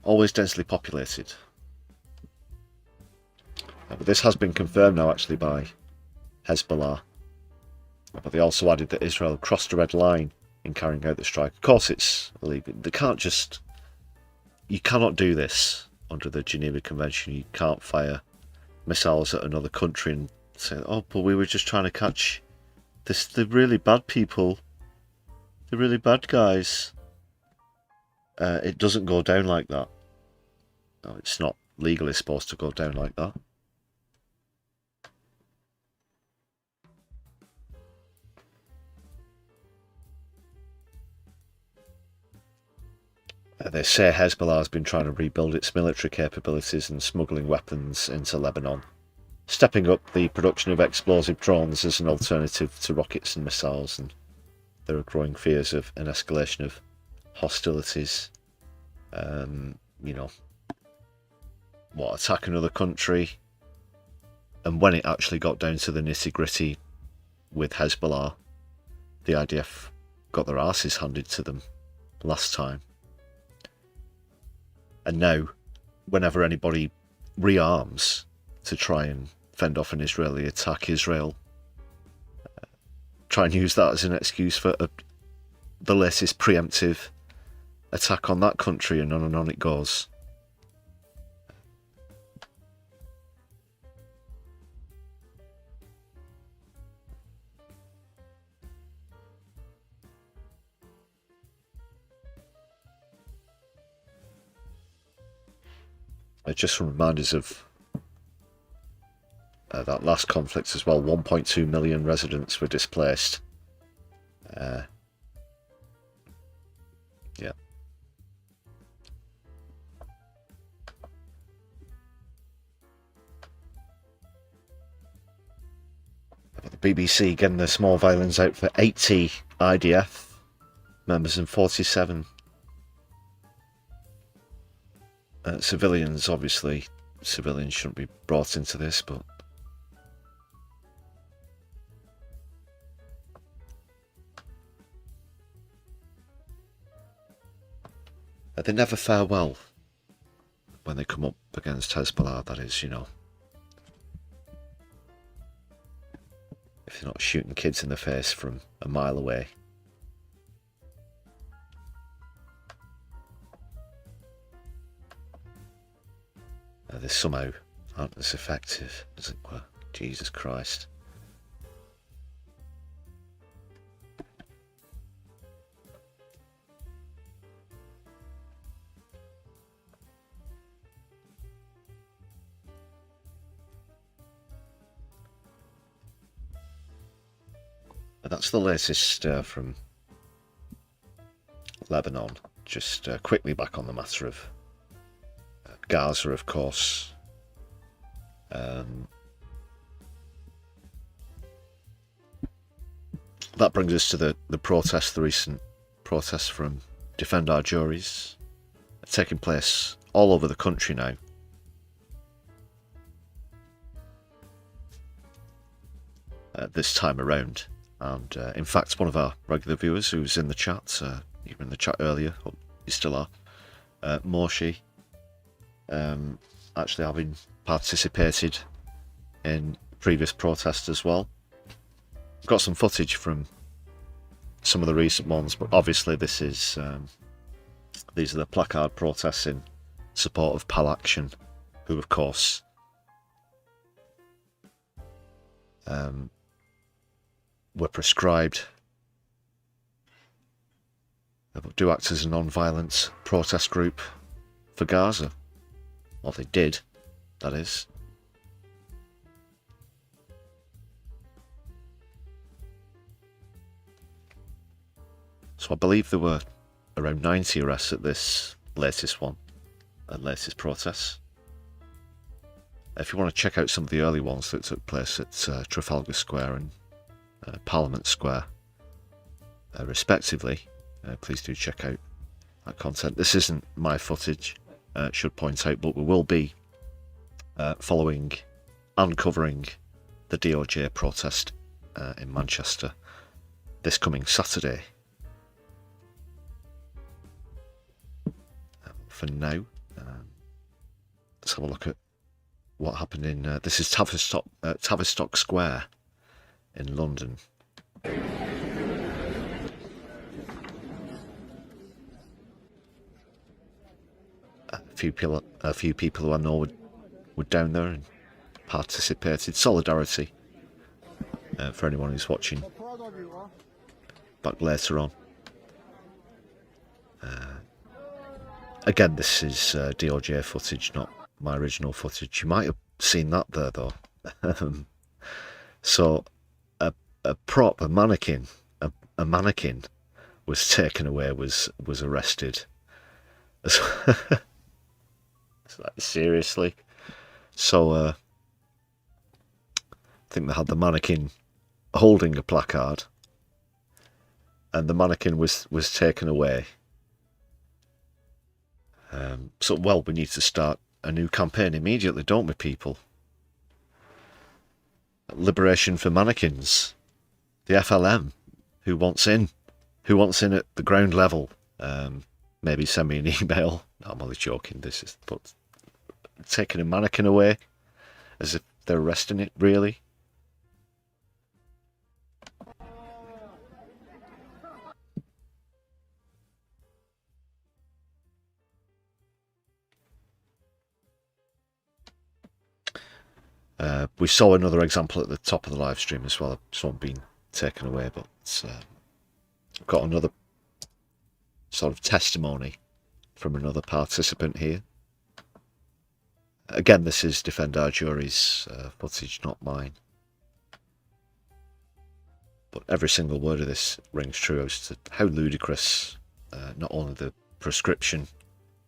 [SPEAKER 4] Always densely populated. But this has been confirmed now, actually, by Hezbollah. But they also added that Israel crossed a red line in carrying out the strike. Of course, it's illegal. They can't just... You cannot do this under the Geneva Convention. You can't fire missiles at another country and say, oh, but we were just trying to catch the really bad people. The really bad guys. It doesn't go down like that. No, it's not legally supposed to go down like that. They say Hezbollah has been trying to rebuild its military capabilities and smuggling weapons into Lebanon, stepping up the production of explosive drones as an alternative to rockets and missiles, and there are growing fears of an escalation of hostilities. You know, attack another country, and when it actually got down to the nitty-gritty with Hezbollah, the IDF got their asses handed to them last time. And now, whenever anybody rearms to try and fend off an Israeli attack, Israel try and use that as an excuse for the latest preemptive attack on that country, and on it goes. Just some reminders of that last conflict as well. 1.2 million residents were displaced. Yeah. The BBC getting the small violins out for 80 IDF members and 47 civilians. Obviously, civilians shouldn't be brought into this, but they never fare well when they come up against Hezbollah, that is, you know. If they're not shooting kids in the face from a mile away. somehow aren't as effective as it were. Jesus Christ. That's the latest from Lebanon. Just quickly back on the matter of Gaza, of course. That brings us to the recent protests from Defend Our Juries, taking place all over the country now. This time around. And in fact, one of our regular viewers who was in the chat, you were in the chat earlier, oh, you still are, Morshi, actually having participated in previous protests as well. Got some footage from some of the recent ones, but obviously this is these are the placard protests in support of Pal Action, who of course were prescribed, do act as a non-violent protest group for Gaza. Well, they did, that is. So I believe there were around 90 arrests at this latest one, latest protests. If you want to check out some of the early ones that took place at Trafalgar Square and Parliament Square, respectively, please do check out that content. This isn't my footage, should point out, but we will be following and covering the DOJ protest in Manchester this coming Saturday. For now, let's have a look at what happened in this is Tavistock Square in London. A few people who I know were down there and participated. Solidarity for anyone who's watching back later on. Again, this is DOJ footage, not my original footage. You might have seen that there, though. So, a prop, a mannequin was taken away, was arrested. Seriously? So, I think they had the mannequin holding a placard, and the mannequin was taken away. So, well, we need to start a new campaign immediately, don't we, people? Liberation for mannequins. The FLM. Who wants in? Who wants in at the ground level? Maybe send me an email. No, I'm only joking. This is, but taking a mannequin away as if they're arresting it, really? We saw another example at the top of the live stream as well. This one being taken away, but I've got another sort of testimony from another participant here. Again, this is Defend Our Jury's footage, not mine. But every single word of this rings true as to how ludicrous not only the prescription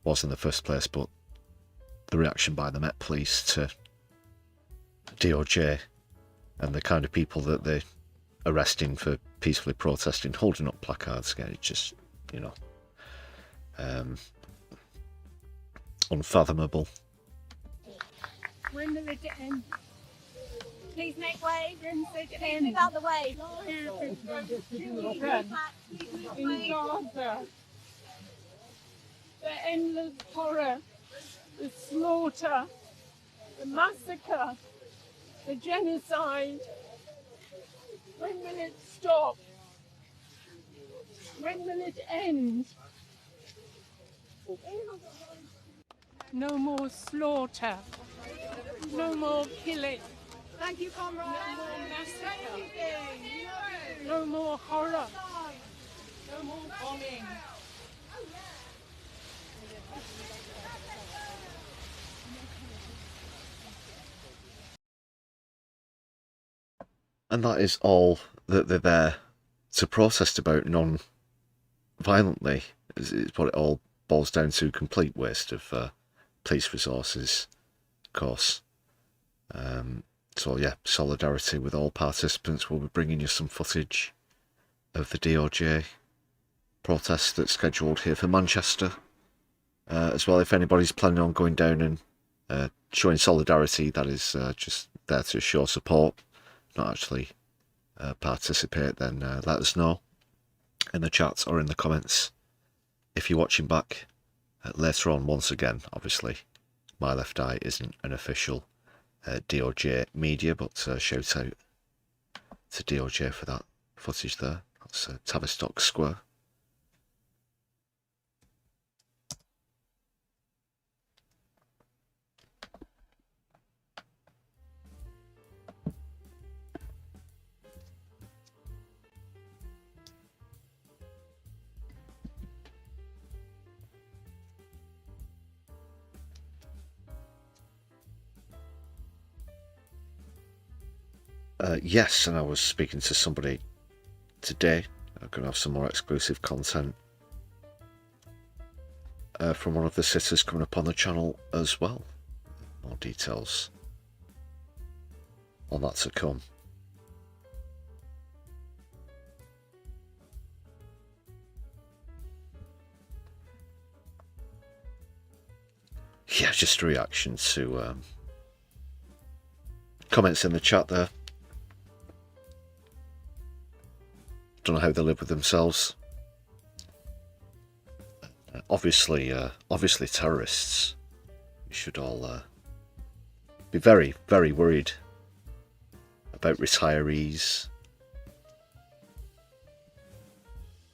[SPEAKER 4] was in the first place, but the reaction by the Met Police to DOJ and the kind of people that they're arresting for peacefully protesting, holding up placards. Again, it's just, you know, unfathomable.
[SPEAKER 2] We're in the lid end. Please make way. Move out the way. In Gaza, the endless horror, the slaughter, the massacre, the genocide. When will it stop? When will it end? No more slaughter. No more killing. Thank you, comrades. No more massacre. No more horror. No more bombing.
[SPEAKER 4] And that is all that they're there to protest about non-violently. Is what it all boils down to, complete waste of police resources, of course. So yeah, solidarity with all participants. We'll be bringing you some footage of the DOJ protest that's scheduled here for Manchester. As well, if anybody's planning on going down and showing solidarity, that is just there to show support, not actually participate, then let us know in the chat or in the comments. If you're watching back later on, once again, obviously, My Left Eye isn't an official DOJ media, but shout out to DOJ for that footage there. That's Tavistock Square. Yes, and I was speaking to somebody today. I'm going to have some more exclusive content from one of the sitters coming up on the channel as well. More details on that to come. Yeah, just a reaction to comments in the chat there. Don't know how they live with themselves. Obviously terrorists. We should all be very, very worried about retirees.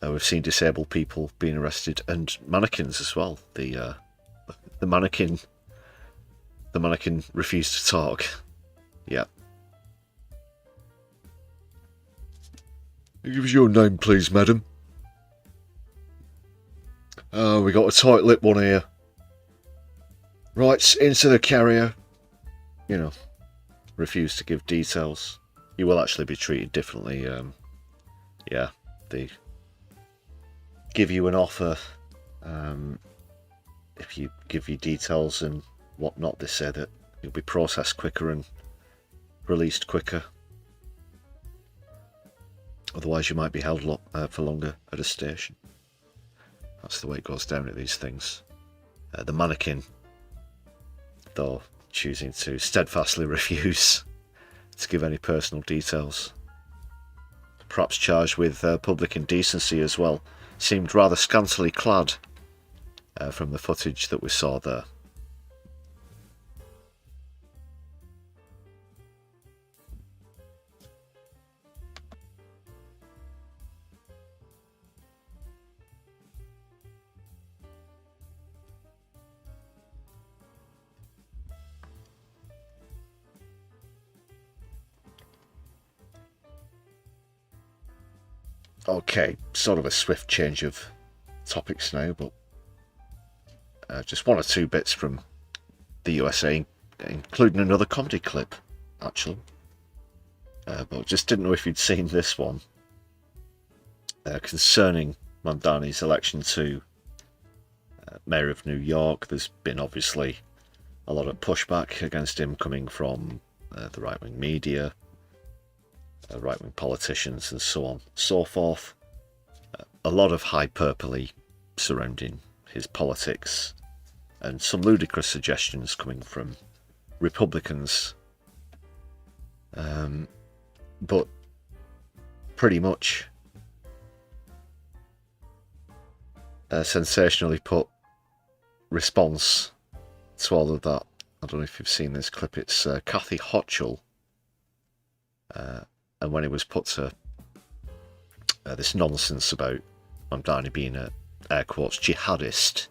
[SPEAKER 4] We've seen disabled people being arrested, and mannequins as well. The mannequin refused to talk. Yeah. Give us your name, please, madam. Oh, we got a tight lip one here. Right, into the carrier. You know, refuse to give details. You will actually be treated differently. Yeah, they give you an offer. If you give your details and whatnot, they say that you'll be processed quicker and released quicker. Otherwise, you might be held for longer at a station. That's the way it goes down at these things. The mannequin, though, choosing to steadfastly refuse to give any personal details. Perhaps charged with public indecency as well. Seemed rather scantily clad from the footage that we saw there. Okay, sort of a swift change of topics now, but just one or two bits from the USA, including another comedy clip, actually. But just didn't know if you'd seen this one concerning Mamdani's election to Mayor of New York. There's been obviously a lot of pushback against him coming from the right-wing media, right-wing politicians, and so on and so forth. A lot of hyperbole surrounding his politics, and some ludicrous suggestions coming from Republicans. But pretty much a sensationally put response to all of that. I don't know if you've seen this clip. It's Kathy Hochul. And when it was put to this nonsense about Mamdani being a, air quotes, jihadist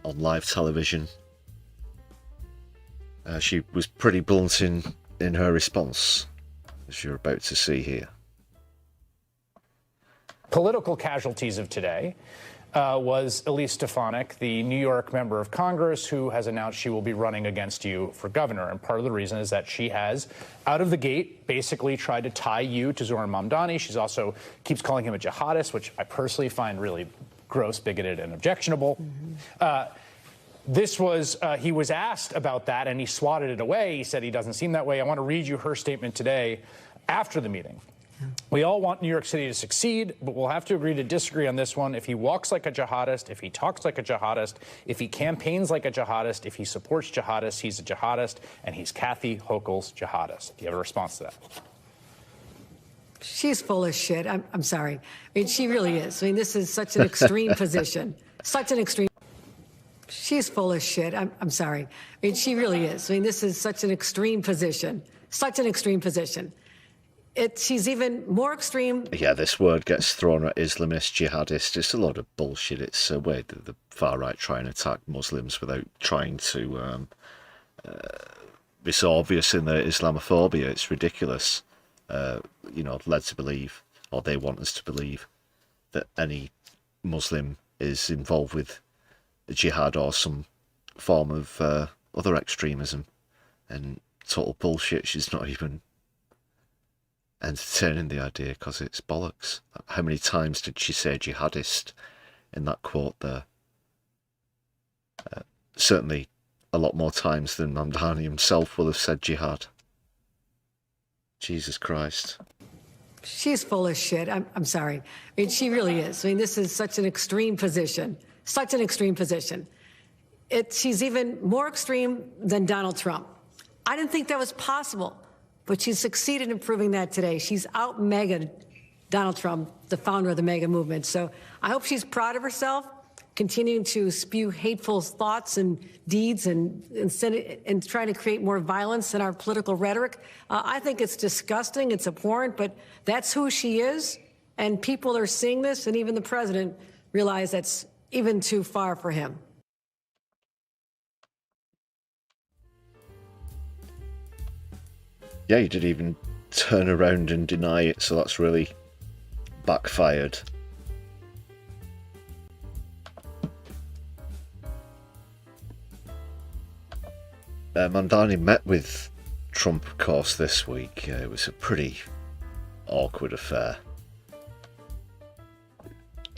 [SPEAKER 4] on live television, She was pretty blunt in her response, as you're about to see here.
[SPEAKER 13] Political casualties of today was Elise Stefanik, the New York member of Congress who has announced she will be running against you for governor. And part of the reason is that she has, out of the gate, basically tried to tie you to Zohran Mamdani. She's also keeps calling him a jihadist, which I personally find really gross, bigoted, and objectionable. He was asked about that, and he swatted it away. He said he doesn't seem that way. I want to read you her statement today after the meeting. We all want New York City to succeed, but we'll have to agree to disagree on this one. If he walks like a jihadist, if he talks like a jihadist, if he campaigns like a jihadist, if he supports jihadists, he's a jihadist, and he's Kathy Hochul's jihadist. Do you have a response to that?
[SPEAKER 14] She's full of shit. I'm sorry. I mean, she really is. I mean, this is such an extreme position. Such an extreme. She's full of shit. I'm sorry. I mean, she really is. I mean, this is such an extreme position. Such an extreme position. She's even more extreme.
[SPEAKER 4] Yeah, this word gets thrown at Islamist, jihadist. It's a lot of bullshit. It's a way that the far right try and attack Muslims without trying to be so obvious in their Islamophobia. It's ridiculous. You know, led to believe, or they want us to believe, that any Muslim is involved with jihad or some form of other extremism. And total bullshit. She's not even entertaining the idea because it's bollocks. How many times did she say jihadist in that quote there? Certainly a lot more times than Mamdani himself will have said jihad. Jesus Christ.
[SPEAKER 14] She's full of shit. I'm sorry. I mean, she really is. I mean, this is such an extreme position. Such an extreme position. She's even more extreme than Donald Trump. I didn't think that was possible. But she's succeeded in proving that today. She's out-mega'd Donald Trump, the founder of the MAGA movement. So I hope she's proud of herself, continuing to spew hateful thoughts and deeds and trying to create more violence in our political rhetoric. I think it's disgusting. It's abhorrent. But that's who she is. And people are seeing this. And even the president realized that's even too far for him.
[SPEAKER 4] Yeah, you didn't even turn around and deny it, so that's really backfired. Mamdani met with Trump, of course, this week. It was a pretty awkward affair.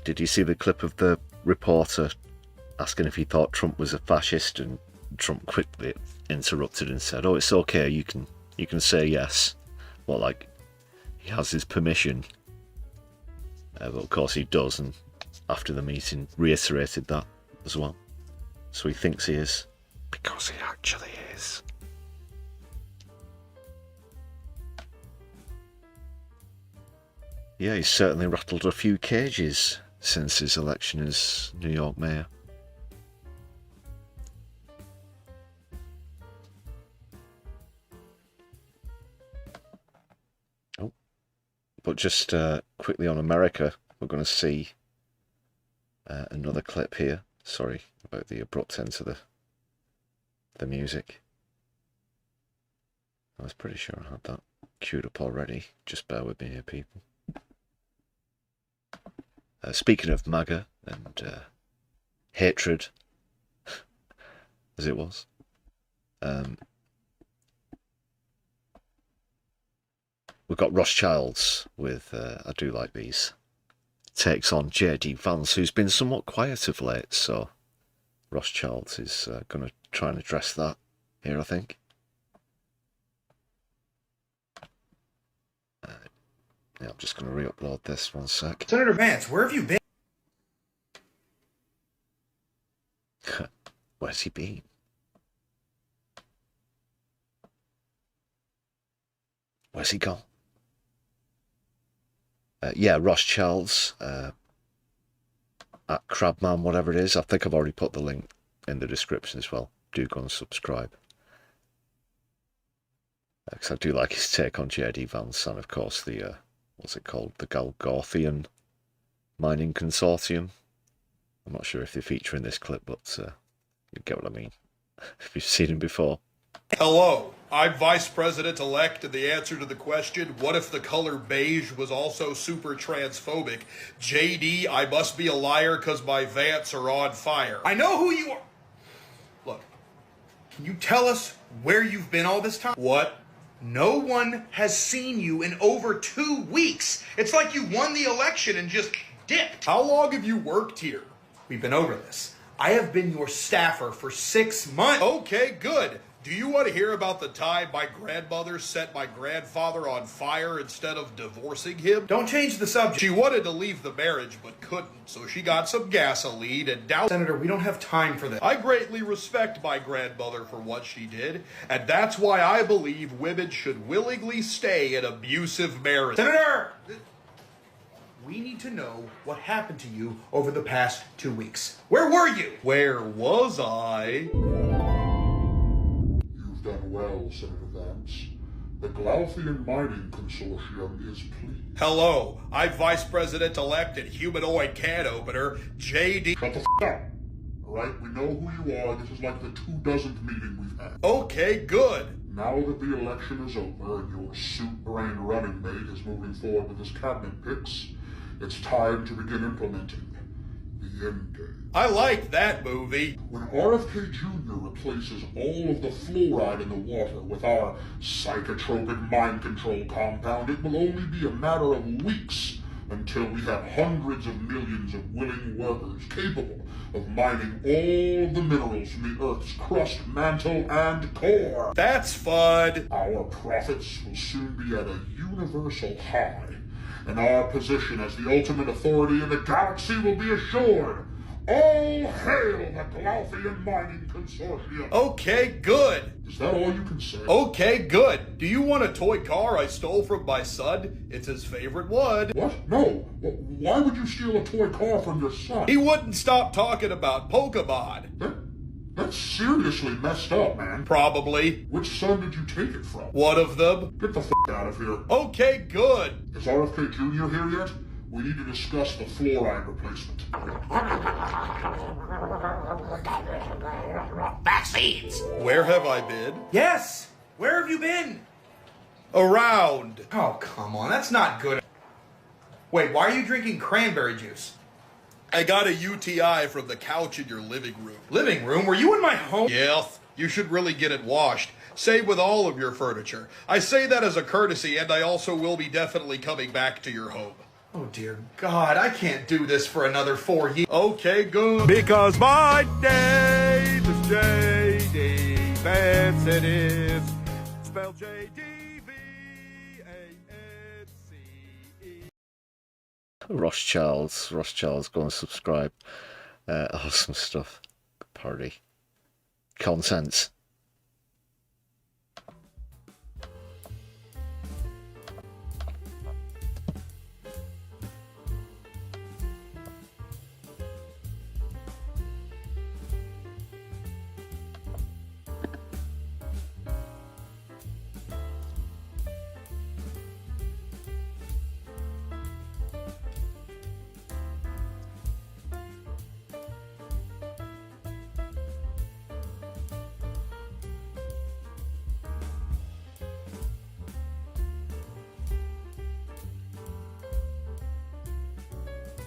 [SPEAKER 4] Did you see the clip of the reporter asking if he thought Trump was a fascist, and Trump quickly interrupted and said, "Oh, it's okay, you can say yes." Well, like, he has his permission. But of course he does, and after the meeting reiterated that as well. So he thinks he is. Because he actually is. Yeah, he's certainly rattled a few cages since his election as New York mayor. But just quickly on America, we're going to see another clip here. Sorry about the abrupt end to the music. I was pretty sure I had that queued up already. Just bear with me here, people. Speaking of MAGA and hatred, as it was, we've got Rothschilds with, I do like these, takes on J.D. Vance, who's been somewhat quiet of late, so Rothschilds is going to try and address that here, I think. Yeah, I'm just going to re-upload this 1 sec.
[SPEAKER 15] Senator Vance, where have you been?
[SPEAKER 4] Where's he been? Where's he gone? Yeah, Rothschilds at Crabman, whatever it is. I think I've already put the link in the description as well. Do go and subscribe. Because I do like his take on J.D. Vance and, of course, the, what's it called? The Galgorthian Mining Consortium. I'm not sure if they feature in this clip, but you get what I mean. If you've seen him before.
[SPEAKER 15] Hello, I'm Vice President-elect, and the answer to the question, what if the color beige was also super transphobic? JD, I must be a liar because my Vants are on fire. I know who you are. Look, can you tell us where you've been all this time? What? No one has seen you in over 2 weeks. It's like you won the election and just dipped. How long have you worked here? We've been over this. I have been your staffer for 6 months. Okay, good. Do you want to hear about the time my grandmother set my grandfather on fire instead of divorcing him? Don't change the subject. She wanted to leave the marriage but couldn't, so she got some gasoline and doused. Senator, we don't have time for this. I greatly respect my grandmother for what she did, and that's why I believe women should willingly stay in abusive marriage. Senator! We need to know what happened to you over the past 2 weeks. Where were you? Where was I?
[SPEAKER 16] You've done well, Senator Vance. The Glaufian Mining Consortium is pleased.
[SPEAKER 15] Hello, I'm Vice President-elect and humanoid can opener, JD.
[SPEAKER 16] Shut the up. Alright, we know who you are. This is like the 2,000th meeting we've had.
[SPEAKER 15] Okay, good.
[SPEAKER 16] Now that the election is over and your suit-brain running mate is moving forward with his cabinet picks, it's time to begin implementing the end game.
[SPEAKER 15] I like that movie.
[SPEAKER 16] When RFK Jr. replaces all of the fluoride in the water with our psychotropic mind control compound, it will only be a matter of weeks until we have hundreds of millions of willing workers capable of mining all of the minerals from the Earth's crust, mantle, and core.
[SPEAKER 15] That's fun.
[SPEAKER 16] Our profits will soon be at a universal high, and our position as the ultimate authority in the galaxy will be assured. All hail the Glaufian Mining Consortium.
[SPEAKER 15] Okay, good.
[SPEAKER 16] Is that all you can say?
[SPEAKER 15] Okay, good. Do you want a toy car I stole from my son? It's his favorite one.
[SPEAKER 16] What? No. Why would you steal a toy car from your son?
[SPEAKER 15] He wouldn't stop talking about Pokemon.
[SPEAKER 16] That's seriously messed up, man.
[SPEAKER 15] Probably.
[SPEAKER 16] Which son did you take it from?
[SPEAKER 15] One of them.
[SPEAKER 16] Get the f*** out of here.
[SPEAKER 15] Okay, good.
[SPEAKER 16] Is RFK Jr. here yet? We need to discuss the fluoride replacement.
[SPEAKER 8] Vaccines!
[SPEAKER 15] Where have I been?
[SPEAKER 17] Yes! Where have you been?
[SPEAKER 15] Around.
[SPEAKER 17] Oh, come on, that's not good. Wait, why are you drinking cranberry juice?
[SPEAKER 15] I got a UTI from the couch in your living room.
[SPEAKER 17] Living room? Were you in my home?
[SPEAKER 15] Yes. You should really get it washed. Same with all of your furniture. I say that as a courtesy, and I also will be definitely coming back to your home.
[SPEAKER 17] Oh, dear God, I can't do this for another 4 years.
[SPEAKER 15] Okay, good.
[SPEAKER 3] Because my name is J.D. Vance, it is spelled J-D-V-A-N-C-E.
[SPEAKER 4] Rothschilds, go and subscribe. Awesome stuff. Party. Content.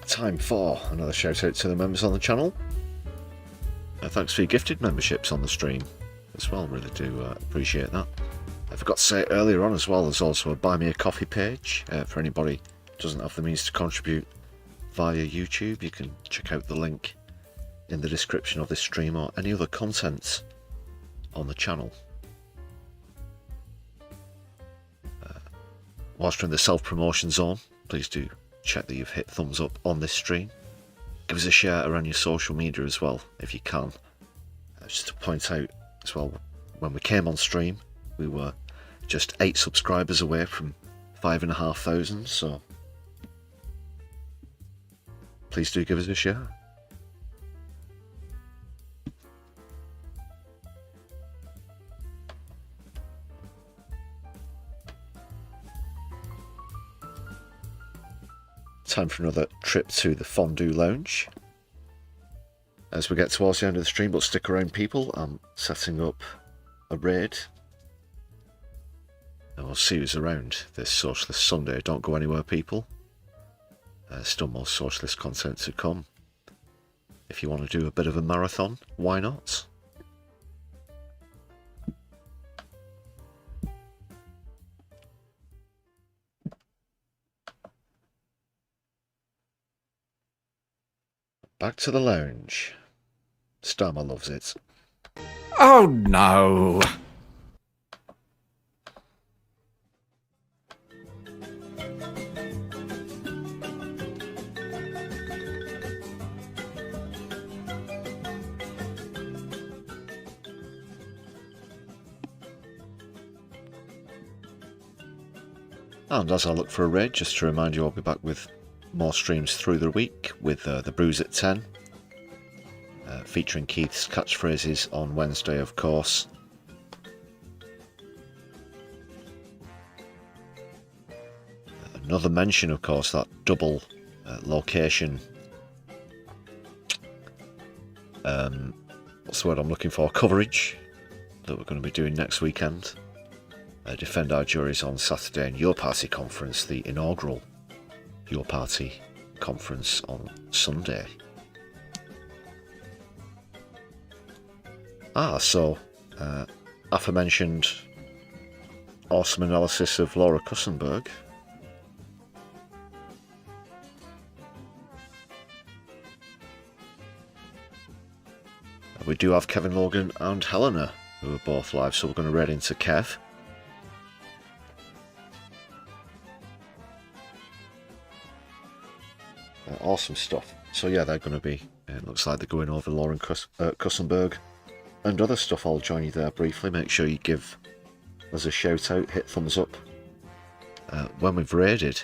[SPEAKER 4] Time for another shout out to the members on the channel. Thanks for your gifted memberships on the stream as well, really do appreciate that. I forgot to say earlier on as well, there's also a Buy Me a Coffee page for anybody who doesn't have the means to contribute via YouTube. You can check out the link in the description of this stream or any other content on the channel. Whilst we're in the self-promotion zone, please do check that you've hit thumbs up on this stream. Give us a share around your social media as well, if you can. Just to point out as well, when we came on stream, we were just 8 subscribers away from 5,500, so please do give us a share. Time for another trip to the Fondue Lounge. As we get towards the end of the stream, but stick around people, I'm setting up a raid. And we'll see who's around this Socialist Sunday. Don't go anywhere, people. Still more socialist content to come. If you want to do a bit of a marathon, why not? Back to the lounge. Starmer loves it.
[SPEAKER 5] Oh no!
[SPEAKER 4] And as I look for a raid, just to remind you, I'll be back with more streams through the week with The Brews at 10, featuring Keith's catchphrases on Wednesday, of course. Another mention, of course, that double location. What's the word I'm looking for? Coverage that we're going to be doing next weekend. Defend Our Juries on Saturday, and Your Party Conference, the inaugural Your Party Conference, on Sunday. So aforementioned awesome analysis of Laura Kussenberg. We do have Kevin Logan and Helena, who are both live, so we're going to raid into Kev. Awesome stuff. So yeah, they're going to be, it looks like they're going over Lauren Kussenberg and other stuff. I'll join you there briefly. Make sure you give us a shout out, hit thumbs up when we've raided.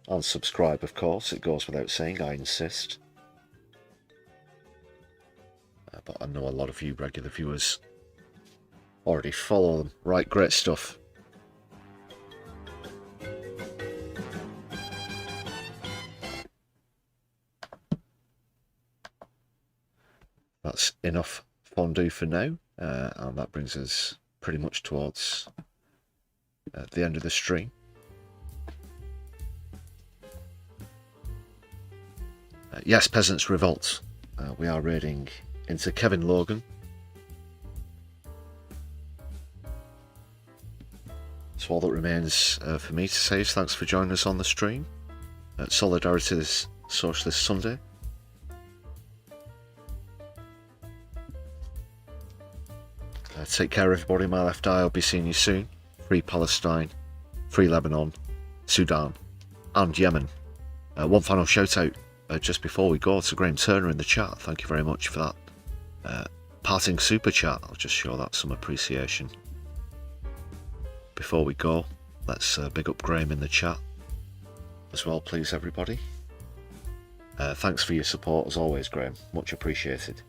[SPEAKER 4] And subscribe, of course, it goes without saying, I insist. But I know a lot of you regular viewers already follow them. Right, great stuff. That's enough fondue for now, and that brings us pretty much towards the end of the stream. Yes, Peasants Revolt. We are raiding into Kevin Logan. So all that remains for me to say is thanks for joining us on the stream. Solidarity this Socialist Sunday. Take care, everybody. My left eye. I'll be seeing you soon. Free Palestine, free Lebanon, Sudan, and Yemen. One final shout out just before we go to Graham Turner in the chat. Thank you very much for that parting super chat. I'll just show that some appreciation. Before we go, let's big up Graham in the chat as well, please, everybody. Thanks for your support as always, Graham. Much appreciated.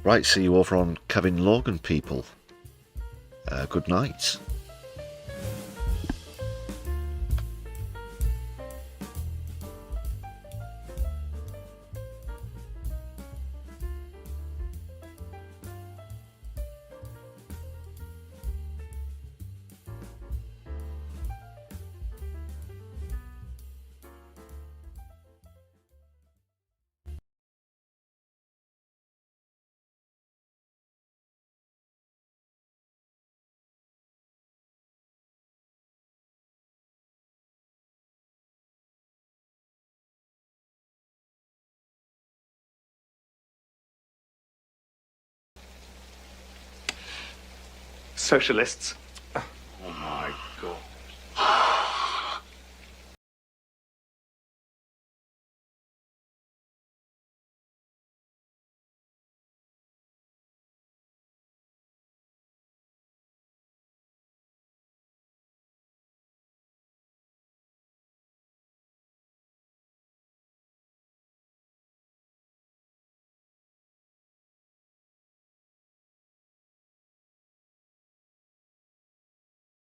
[SPEAKER 4] Right, see you over on Kevin Logan, people. Good night.
[SPEAKER 18] Socialists,